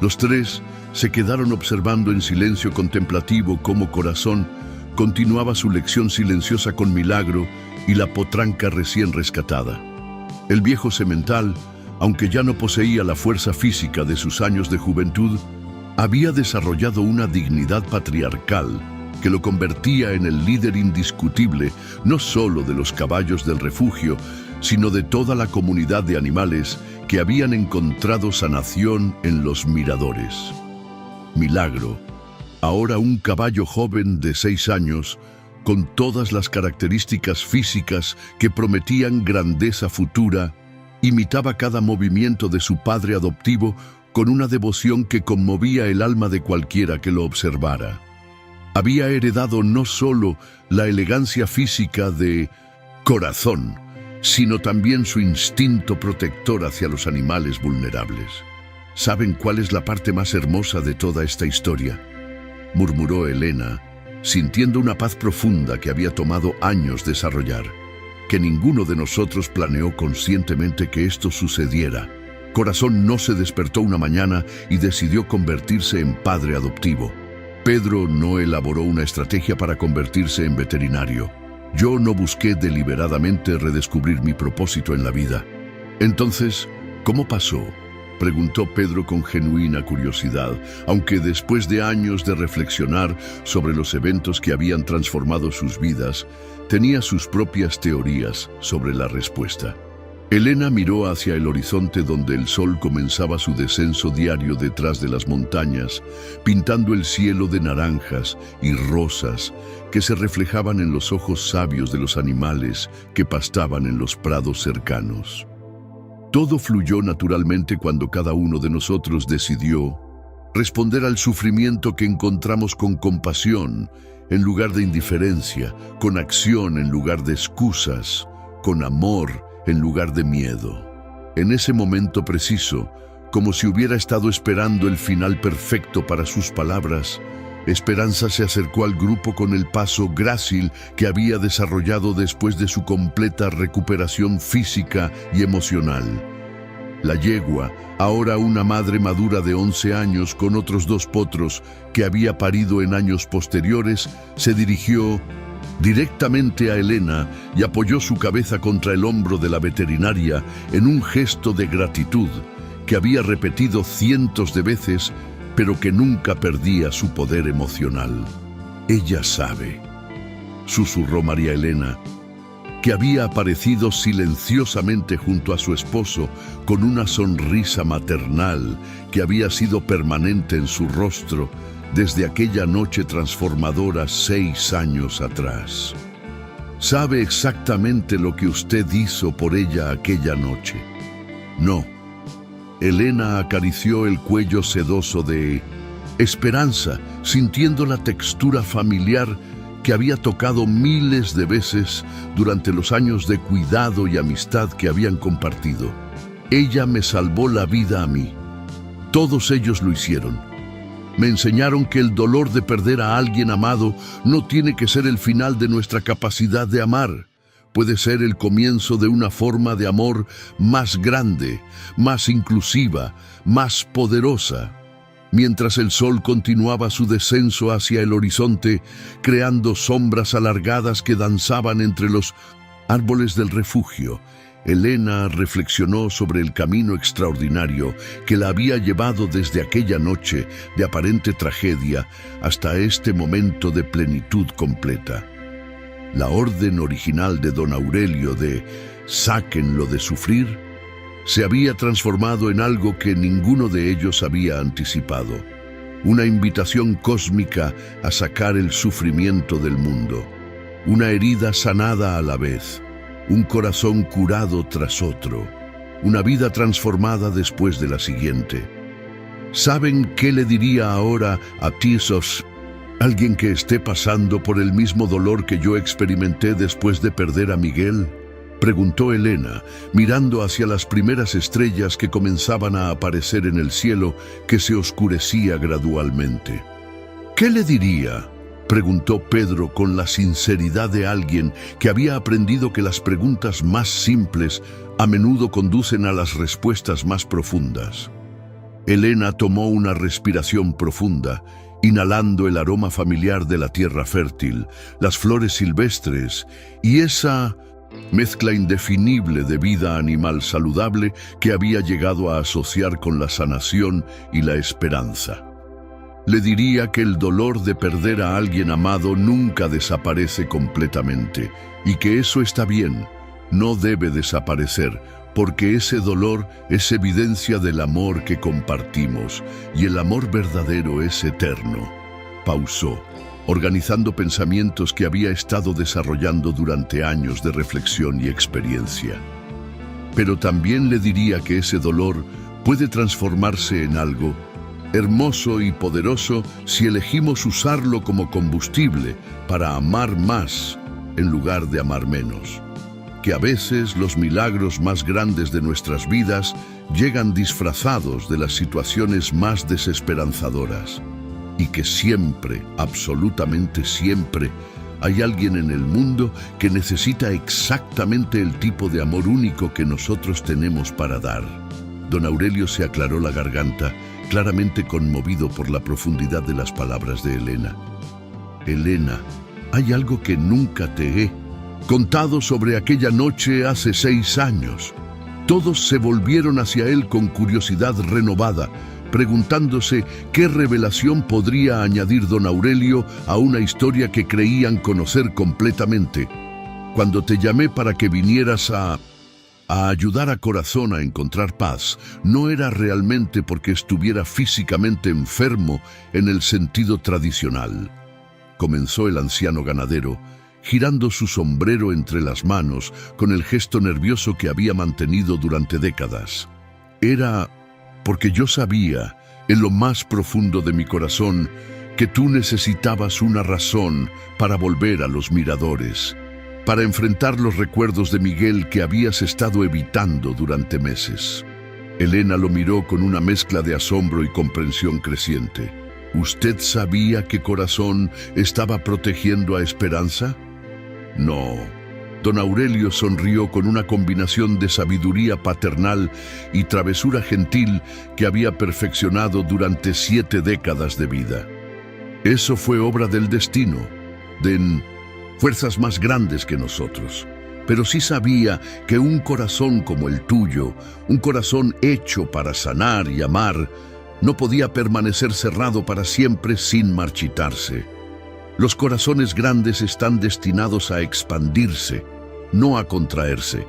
Los tres se quedaron observando en silencio contemplativo cómo Corazón continuaba su lección silenciosa con Milagro y la potranca recién rescatada. El viejo semental, aunque ya no poseía la fuerza física de sus años de juventud, había desarrollado una dignidad patriarcal que lo convertía en el líder indiscutible no solo de los caballos del refugio, sino de toda la comunidad de animales que habían encontrado sanación en los miradores. Milagro, ahora un caballo joven de 6 años, con todas las características físicas que prometían grandeza futura, imitaba cada movimiento de su padre adoptivo con una devoción que conmovía el alma de cualquiera que lo observara. Había heredado no solo la elegancia física de Corazón, sino también su instinto protector hacia los animales vulnerables. ¿Saben cuál es la parte más hermosa de toda esta historia?, murmuró Elena, sintiendo una paz profunda que había tomado años desarrollar, que ninguno de nosotros planeó conscientemente que esto sucediera. Corazón no se despertó una mañana y decidió convertirse en padre adoptivo. Pedro no elaboró una estrategia para convertirse en veterinario. Yo no busqué deliberadamente redescubrir mi propósito en la vida. Entonces, ¿cómo pasó?, preguntó Pedro con genuina curiosidad, aunque después de años de reflexionar sobre los eventos que habían transformado sus vidas, tenía sus propias teorías sobre la respuesta. Elena miró hacia el horizonte donde el sol comenzaba su descenso diario detrás de las montañas, pintando el cielo de naranjas y rosas que se reflejaban en los ojos sabios de los animales que pastaban en los prados cercanos. Todo fluyó naturalmente cuando cada uno de nosotros decidió responder al sufrimiento que encontramos con compasión en lugar de indiferencia, con acción en lugar de excusas, con amor en lugar de miedo. En ese momento preciso, como si hubiera estado esperando el final perfecto para sus palabras, Esperanza se acercó al grupo con el paso grácil que había desarrollado después de su completa recuperación física y emocional. La yegua, ahora una madre madura de 11 años con otros 2 potros que había parido en años posteriores, se dirigió directamente a Elena y apoyó su cabeza contra el hombro de la veterinaria en un gesto de gratitud que había repetido cientos de veces, pero que nunca perdía su poder emocional. «Ella sabe», susurró María Elena, que había aparecido silenciosamente junto a su esposo con una sonrisa maternal que había sido permanente en su rostro desde aquella noche transformadora 6 años atrás. «Sabe exactamente lo que usted hizo por ella aquella noche». «No». Elena acarició el cuello sedoso de Esperanza, sintiendo la textura familiar que había tocado miles de veces durante los años de cuidado y amistad que habían compartido. «Ella me salvó la vida a mí. Todos ellos lo hicieron. Me enseñaron que el dolor de perder a alguien amado no tiene que ser el final de nuestra capacidad de amar. Puede ser el comienzo de una forma de amor más grande, más inclusiva, más poderosa». Mientras el sol continuaba su descenso hacia el horizonte, creando sombras alargadas que danzaban entre los árboles del refugio, Elena reflexionó sobre el camino extraordinario que la había llevado desde aquella noche de aparente tragedia hasta este momento de plenitud completa. La orden original de don Aurelio de «sáquenlo de sufrir» se había transformado en algo que ninguno de ellos había anticipado, una invitación cósmica a sacar el sufrimiento del mundo, una herida sanada a la vez, un corazón curado tras otro, una vida transformada después de la siguiente. ¿Saben qué le diría ahora a Tisos, alguien que esté pasando por el mismo dolor que yo experimenté después de perder a Miguel?», preguntó Elena, mirando hacia las primeras estrellas que comenzaban a aparecer en el cielo que se oscurecía gradualmente. «¿Qué le diría?», preguntó Pedro con la sinceridad de alguien que había aprendido que las preguntas más simples a menudo conducen a las respuestas más profundas. Elena tomó una respiración profunda, inhalando el aroma familiar de la tierra fértil, las flores silvestres y esa mezcla indefinible de vida animal saludable que había llegado a asociar con la sanación y la esperanza. Le diría que el dolor de perder a alguien amado nunca desaparece completamente y que eso está bien, no debe desaparecer, porque ese dolor es evidencia del amor que compartimos y el amor verdadero es eterno. Pausó, organizando pensamientos que había estado desarrollando durante años de reflexión y experiencia. Pero también le diría que ese dolor puede transformarse en algo hermoso y poderoso si elegimos usarlo como combustible para amar más en lugar de amar menos. Que a veces los milagros más grandes de nuestras vidas llegan disfrazados de las situaciones más desesperanzadoras. Y que siempre, absolutamente siempre, hay alguien en el mundo que necesita exactamente el tipo de amor único que nosotros tenemos para dar. Don Aurelio se aclaró la garganta, claramente conmovido por la profundidad de las palabras de Elena. «Elena, hay algo que nunca te he contado sobre aquella noche hace 6 años». Todos se volvieron hacia él con curiosidad renovada, preguntándose qué revelación podría añadir don Aurelio a una historia que creían conocer completamente. «Cuando te llamé para que vinieras a a ayudar a Corazón a encontrar paz, no era realmente porque estuviera físicamente enfermo en el sentido tradicional. Comenzó el anciano ganadero, girando su sombrero entre las manos con el gesto nervioso que había mantenido durante décadas. Era porque yo sabía, en lo más profundo de mi corazón, que tú necesitabas una razón para volver a los miradores, para enfrentar los recuerdos de Miguel que habías estado evitando durante meses. Elena lo miró con una mezcla de asombro y comprensión creciente. ¿Usted sabía que Corazón estaba protegiendo a Esperanza? No. Don Aurelio sonrió con una combinación de sabiduría paternal y travesura gentil que había perfeccionado durante 7 décadas de vida. Eso fue obra del destino, de fuerzas más grandes que nosotros. Pero sí sabía que un corazón como el tuyo, un corazón hecho para sanar y amar, no podía permanecer cerrado para siempre sin marchitarse. Los corazones grandes están destinados a expandirse, no a contraerse.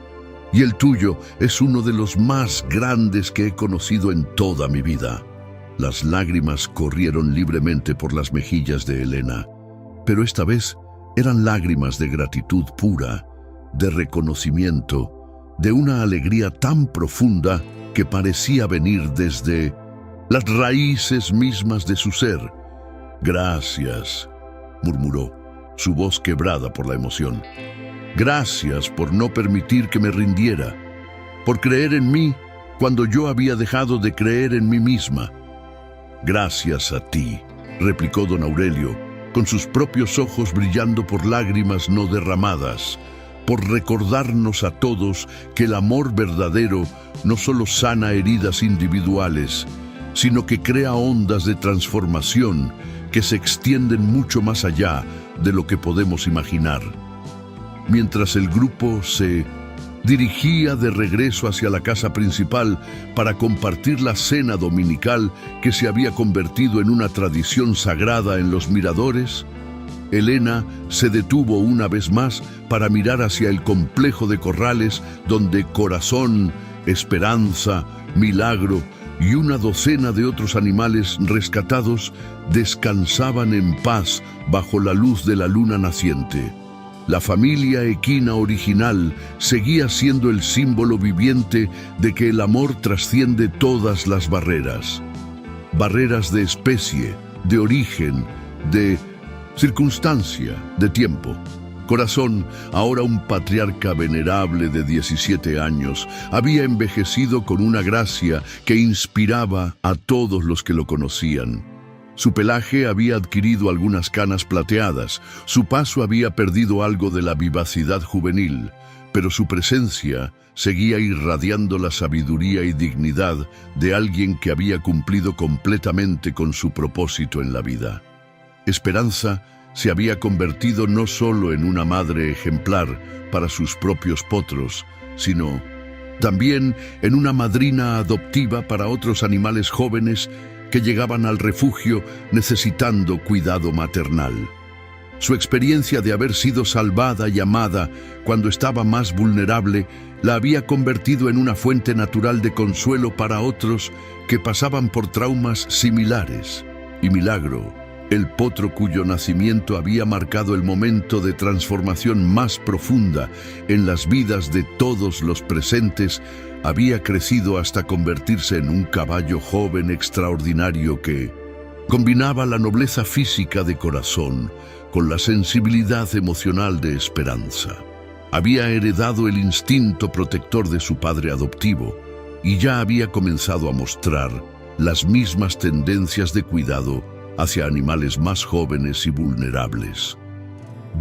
Y el tuyo es uno de los más grandes que he conocido en toda mi vida. Las lágrimas corrieron libremente por las mejillas de Elena, pero esta vez eran lágrimas de gratitud pura, de reconocimiento, de una alegría tan profunda que parecía venir desde las raíces mismas de su ser. «Gracias», murmuró, su voz quebrada por la emoción. «Gracias por no permitir que me rindiera, por creer en mí cuando yo había dejado de creer en mí misma». «Gracias a ti», replicó don Aurelio, con sus propios ojos brillando por lágrimas no derramadas, por recordarnos a todos que el amor verdadero no solo sana heridas individuales, sino que crea ondas de transformación que se extienden mucho más allá de lo que podemos imaginar. Mientras el grupo se dirigía de regreso hacia la casa principal para compartir la cena dominical que se había convertido en una tradición sagrada en los miradores, Elena se detuvo una vez más para mirar hacia el complejo de corrales donde Corazón, Esperanza, Milagro y una docena de otros animales rescatados descansaban en paz bajo la luz de la luna naciente. La familia equina original seguía siendo el símbolo viviente de que el amor trasciende todas las barreras. Barreras de especie, de origen, de circunstancia, de tiempo. Corazón, ahora un patriarca venerable de 17 años, había envejecido con una gracia que inspiraba a todos los que lo conocían. Su pelaje había adquirido algunas canas plateadas, su paso había perdido algo de la vivacidad juvenil, pero su presencia seguía irradiando la sabiduría y dignidad de alguien que había cumplido completamente con su propósito en la vida. Esperanza se había convertido no solo en una madre ejemplar para sus propios potros, sino también en una madrina adoptiva para otros animales jóvenes que llegaban al refugio necesitando cuidado maternal. Su experiencia de haber sido salvada y amada cuando estaba más vulnerable la había convertido en una fuente natural de consuelo para otros que pasaban por traumas similares. Y Milagro, el potro cuyo nacimiento había marcado el momento de transformación más profunda en las vidas de todos los presentes, había crecido hasta convertirse en un caballo joven extraordinario que combinaba la nobleza física de Corazón con la sensibilidad emocional de Esperanza. Había heredado el instinto protector de su padre adoptivo y ya había comenzado a mostrar las mismas tendencias de cuidado hacia animales más jóvenes y vulnerables.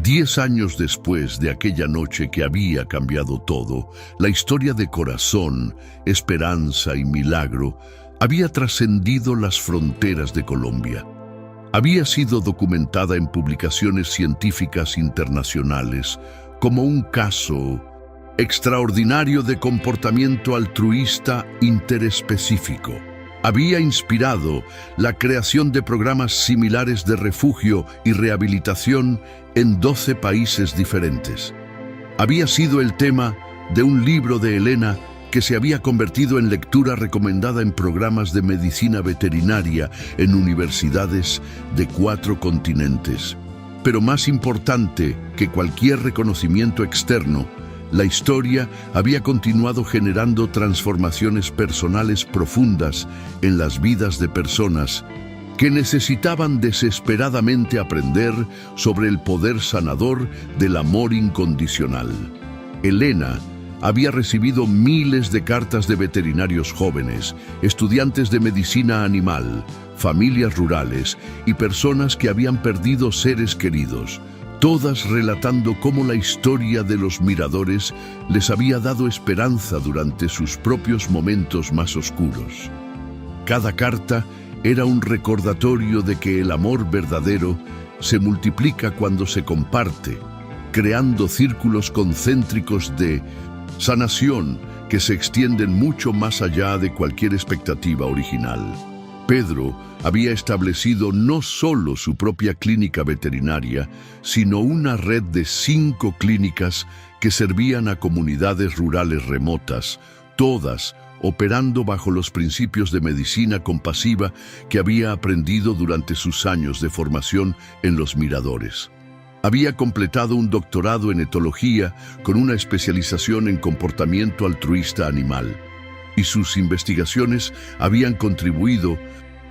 10 años después de aquella noche que había cambiado todo, la historia de Corazón, Esperanza y Milagro había trascendido las fronteras de Colombia. Había sido documentada en publicaciones científicas internacionales como un caso extraordinario de comportamiento altruista interespecífico. Había inspirado la creación de programas similares de refugio y rehabilitación en 12 países diferentes. Había sido el tema de un libro de Elena que se había convertido en lectura recomendada en programas de medicina veterinaria en universidades de 4 continentes. Pero más importante que cualquier reconocimiento externo, la historia había continuado generando transformaciones personales profundas en las vidas de personas que necesitaban desesperadamente aprender sobre el poder sanador del amor incondicional. Elena había recibido miles de cartas de veterinarios jóvenes, estudiantes de medicina animal, familias rurales y personas que habían perdido seres queridos, todas relatando cómo la historia de los miradores les había dado esperanza durante sus propios momentos más oscuros. Cada carta era un recordatorio de que el amor verdadero se multiplica cuando se comparte, creando círculos concéntricos de sanación que se extienden mucho más allá de cualquier expectativa original. Pedro había establecido no solo su propia clínica veterinaria, sino una red de 5 clínicas que servían a comunidades rurales remotas, todas operando bajo los principios de medicina compasiva que había aprendido durante sus años de formación en los miradores. Había completado un doctorado en etología con una especialización en comportamiento altruista animal, y sus investigaciones habían contribuido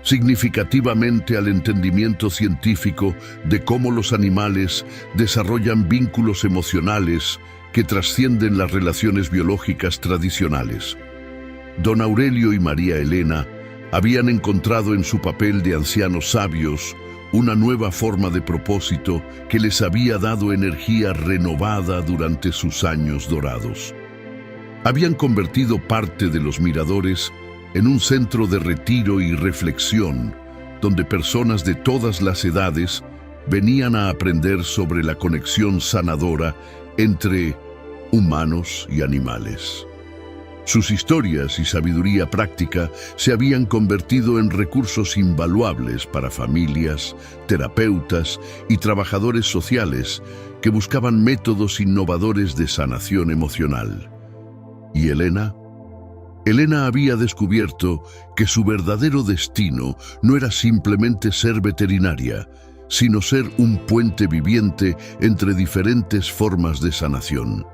significativamente al entendimiento científico de cómo los animales desarrollan vínculos emocionales que trascienden las relaciones biológicas tradicionales. Don Aurelio y María Elena habían encontrado en su papel de ancianos sabios una nueva forma de propósito que les había dado energía renovada durante sus años dorados. Habían convertido parte de los miradores en un centro de retiro y reflexión, donde personas de todas las edades venían a aprender sobre la conexión sanadora entre humanos y animales. Sus historias y sabiduría práctica se habían convertido en recursos invaluables para familias, terapeutas y trabajadores sociales que buscaban métodos innovadores de sanación emocional. ¿Y Elena? Elena había descubierto que su verdadero destino no era simplemente ser veterinaria, sino ser un puente viviente entre diferentes formas de sanación.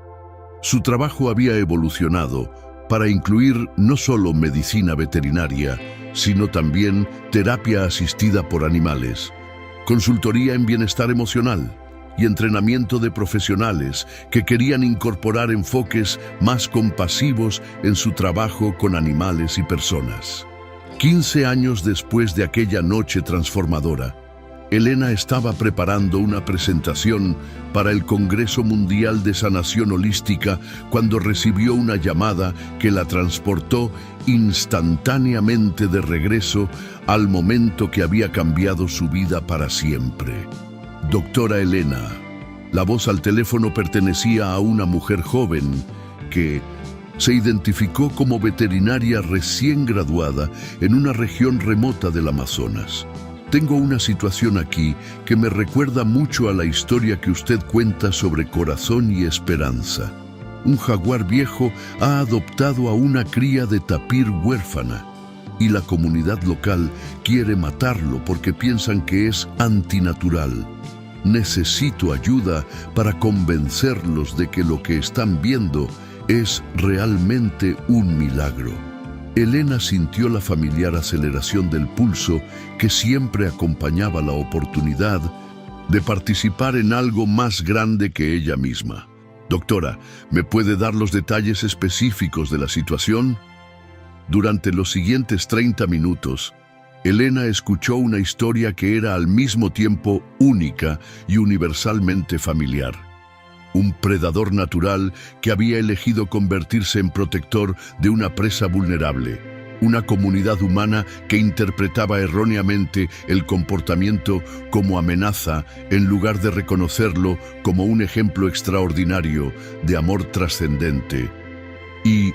Su trabajo había evolucionado para incluir no solo medicina veterinaria, sino también terapia asistida por animales, consultoría en bienestar emocional y entrenamiento de profesionales que querían incorporar enfoques más compasivos en su trabajo con animales y personas. 15 años después de aquella noche transformadora, Elena estaba preparando una presentación para el Congreso Mundial de Sanación Holística cuando recibió una llamada que la transportó instantáneamente de regreso al momento que había cambiado su vida para siempre. Doctora Elena. La voz al teléfono pertenecía a una mujer joven que se identificó como veterinaria recién graduada en una región remota del Amazonas. Tengo una situación aquí que me recuerda mucho a la historia que usted cuenta sobre Corazón y Esperanza. Un jaguar viejo ha adoptado a una cría de tapir huérfana y la comunidad local quiere matarlo porque piensan que es antinatural. Necesito ayuda para convencerlos de que lo que están viendo es realmente un milagro. Elena sintió la familiar aceleración del pulso que siempre acompañaba la oportunidad de participar en algo más grande que ella misma. Doctora, ¿me puede dar los detalles específicos de la situación? Durante los siguientes 30 minutos, Elena escuchó una historia que era al mismo tiempo única y universalmente familiar. Un predador natural que había elegido convertirse en protector de una presa vulnerable. Una comunidad humana que interpretaba erróneamente el comportamiento como amenaza en lugar de reconocerlo como un ejemplo extraordinario de amor trascendente. Y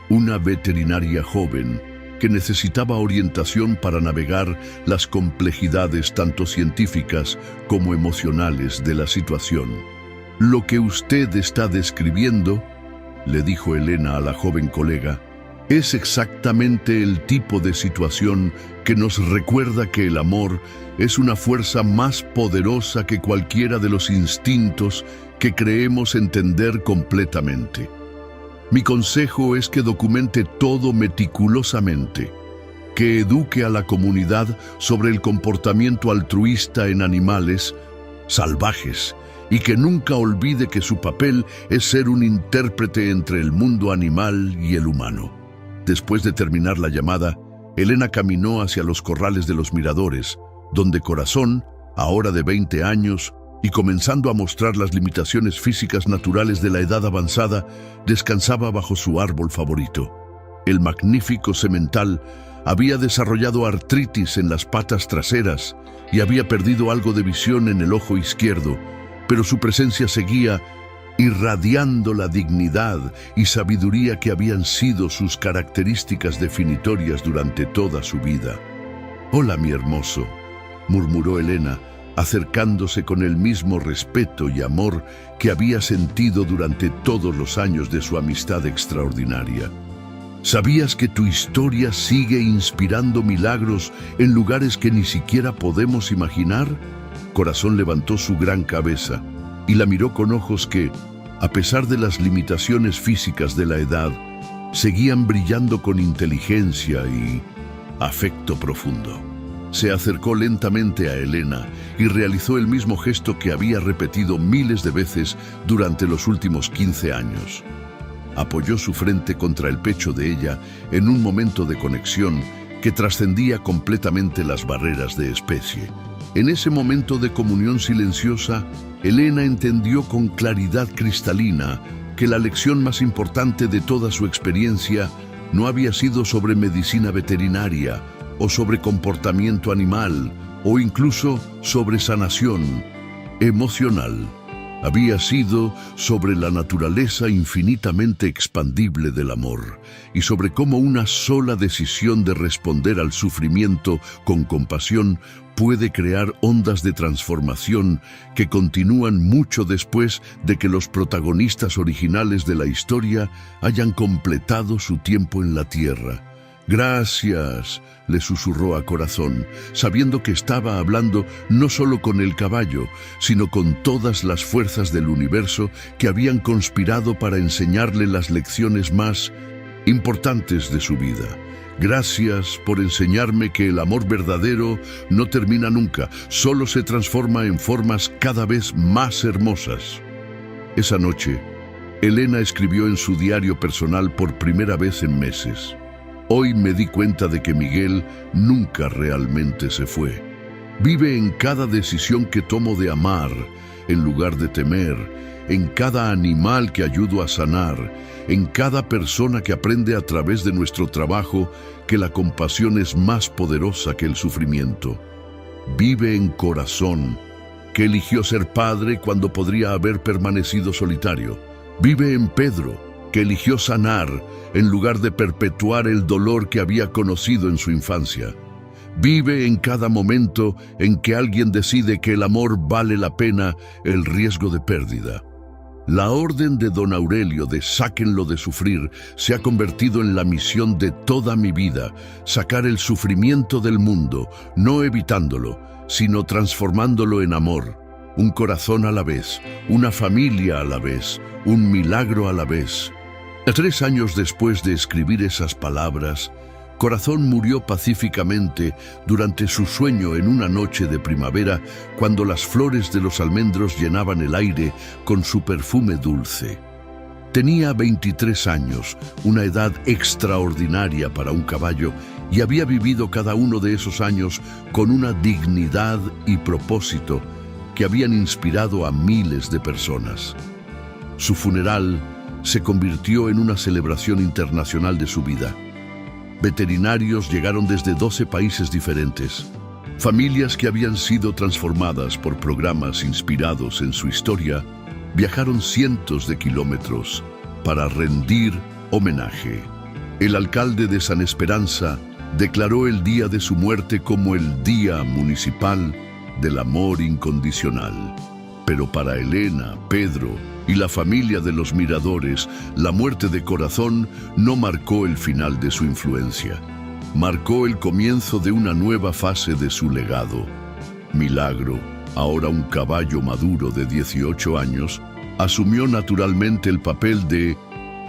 una veterinaria joven que necesitaba orientación para navegar las complejidades tanto científicas como emocionales de la situación. Lo que usted está describiendo le dijo Elena a la joven colega, es exactamente el tipo de situación que nos recuerda que el amor es una fuerza más poderosa que cualquiera de los instintos que creemos entender completamente. Mi consejo es que documente todo meticulosamente, que eduque a la comunidad sobre el comportamiento altruista en animales salvajes y que nunca olvide que su papel es ser un intérprete entre el mundo animal y el humano. Después de terminar la llamada, Elena caminó hacia los corrales de los miradores, donde Corazón, ahora de 20 años, y comenzando a mostrar las limitaciones físicas naturales de la edad avanzada, descansaba bajo su árbol favorito. El magnífico semental había desarrollado artritis en las patas traseras y había perdido algo de visión en el ojo izquierdo, pero su presencia seguía irradiando la dignidad y sabiduría que habían sido sus características definitorias durante toda su vida. «Hola, mi hermoso», murmuró Elena, acercándose con el mismo respeto y amor que había sentido durante todos los años de su amistad extraordinaria. ¿Sabías que tu historia sigue inspirando milagros en lugares que ni siquiera podemos imaginar? Corazón levantó su gran cabeza y la miró con ojos que, a pesar de las limitaciones físicas de la edad, seguían brillando con inteligencia y afecto profundo. Se acercó lentamente a Elena y realizó el mismo gesto que había repetido miles de veces durante los últimos 15 años. Apoyó su frente contra el pecho de ella en un momento de conexión que trascendía completamente las barreras de especie. En ese momento de comunión silenciosa, Elena entendió con claridad cristalina que la lección más importante de toda su experiencia no había sido sobre medicina veterinaria o sobre comportamiento animal o incluso sobre sanación emocional. Había sido sobre la naturaleza infinitamente expandible del amor y sobre cómo una sola decisión de responder al sufrimiento con compasión puede crear ondas de transformación que continúan mucho después de que los protagonistas originales de la historia hayan completado su tiempo en la Tierra. «Gracias», le susurró a Corazón, sabiendo que estaba hablando no solo con el caballo, sino con todas las fuerzas del universo que habían conspirado para enseñarle las lecciones más importantes de su vida. «Gracias por enseñarme que el amor verdadero no termina nunca, solo se transforma en formas cada vez más hermosas». Esa noche, Elena escribió en su diario personal por primera vez en meses. «Hoy me di cuenta de que Miguel nunca realmente se fue. Vive en cada decisión que tomo de amar, en lugar de temer, en cada animal que ayudo a sanar, en cada persona que aprende a través de nuestro trabajo que la compasión es más poderosa que el sufrimiento. Vive en Corazón, que eligió ser padre cuando podría haber permanecido solitario. Vive en Pedro, que eligió sanar en lugar de perpetuar el dolor que había conocido en su infancia. Vive en cada momento en que alguien decide que el amor vale la pena el riesgo de pérdida». La orden de don Aurelio de «sáquenlo de sufrir» se ha convertido en la misión de toda mi vida: sacar el sufrimiento del mundo, no evitándolo, sino transformándolo en amor. Un corazón a la vez, una familia a la vez, un milagro a la vez. 3 años después de escribir esas palabras, Corazón murió pacíficamente durante su sueño en una noche de primavera, cuando las flores de los almendros llenaban el aire con su perfume dulce. Tenía 23 años, una edad extraordinaria para un caballo, y había vivido cada uno de esos años con una dignidad y propósito que habían inspirado a miles de personas. Su funeral se convirtió en una celebración internacional de su vida. Veterinarios llegaron desde 12 países diferentes. Familias que habían sido transformadas por programas inspirados en su historia viajaron cientos de kilómetros para rendir homenaje. El alcalde de San Esperanza declaró el día de su muerte como el Día Municipal del Amor Incondicional. Pero para Elena, Pedro y la familia de los Miradores, la muerte de Corazón no marcó el final de su influencia. Marcó el comienzo de una nueva fase de su legado. Milagro, ahora un caballo maduro de 18 años, asumió naturalmente el papel de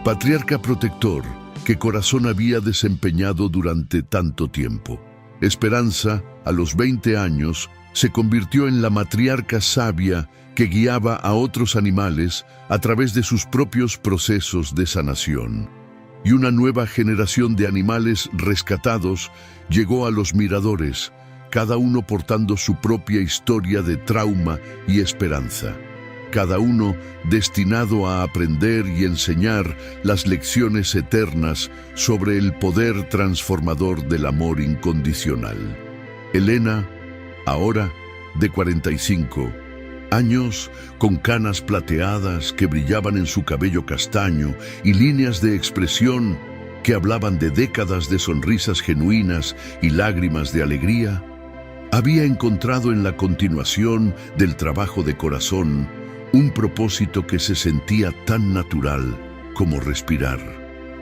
patriarca protector que Corazón había desempeñado durante tanto tiempo. Esperanza, a los 20 años, se convirtió en la matriarca sabia que guiaba a otros animales a través de sus propios procesos de sanación. Y una nueva generación de animales rescatados llegó a los Miradores, cada uno portando su propia historia de trauma y esperanza. Cada uno destinado a aprender y enseñar las lecciones eternas sobre el poder transformador del amor incondicional. Elena, ahora de 45 años, con canas plateadas que brillaban en su cabello castaño y líneas de expresión que hablaban de décadas de sonrisas genuinas y lágrimas de alegría, había encontrado en la continuación del trabajo de Corazón un propósito que se sentía tan natural como respirar.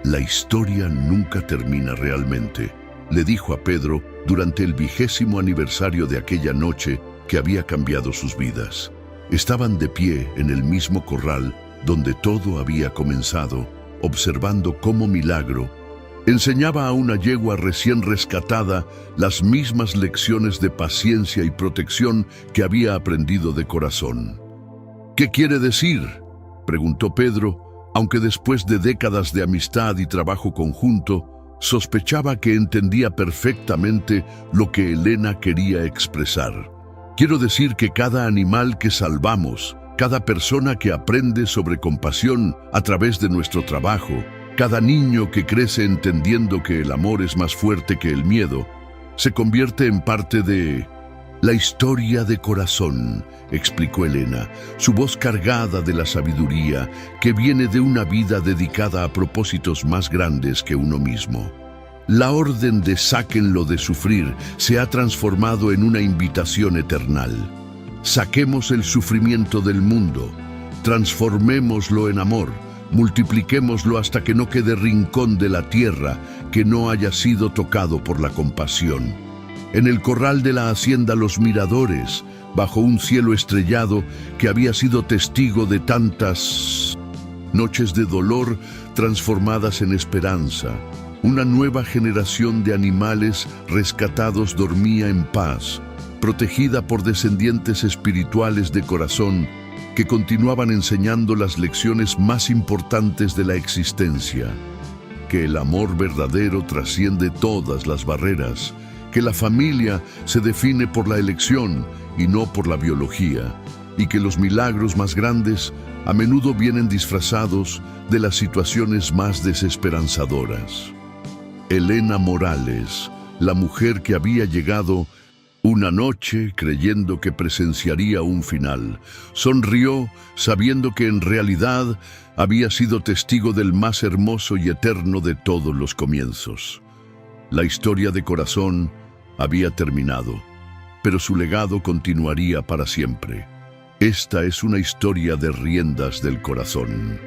La historia nunca termina realmente, le dijo a Pedro durante el 20º aniversario de aquella noche que había cambiado sus vidas. Estaban de pie en el mismo corral donde todo había comenzado, observando cómo Milagro enseñaba a una yegua recién rescatada las mismas lecciones de paciencia y protección que había aprendido de Corazón. «¿Qué quiere decir?», preguntó Pedro, aunque después de décadas de amistad y trabajo conjunto, sospechaba que entendía perfectamente lo que Elena quería expresar. «Quiero decir que cada animal que salvamos, cada persona que aprende sobre compasión a través de nuestro trabajo, cada niño que crece entendiendo que el amor es más fuerte que el miedo, se convierte en parte de la historia de Corazón», explicó Elena, su voz cargada de la sabiduría que viene de una vida dedicada a propósitos más grandes que uno mismo. La orden de sáquenlo de sufrir se ha transformado en una invitación eternal. Saquemos el sufrimiento del mundo, transformémoslo en amor, multipliquémoslo hasta que no quede rincón de la tierra que no haya sido tocado por la compasión. En el corral de la hacienda Los Miradores, bajo un cielo estrellado que había sido testigo de tantas noches de dolor transformadas en esperanza, una nueva generación de animales rescatados dormía en paz, protegida por descendientes espirituales de Corazón que continuaban enseñando las lecciones más importantes de la existencia: que el amor verdadero trasciende todas las barreras, que la familia se define por la elección y no por la biología, y que los milagros más grandes a menudo vienen disfrazados de las situaciones más desesperanzadoras. Elena Morales, la mujer que había llegado una noche creyendo que presenciaría un final, sonrió sabiendo que en realidad había sido testigo del más hermoso y eterno de todos los comienzos. La historia de Corazón había terminado, pero su legado continuaría para siempre. Esta es una historia de riendas del corazón.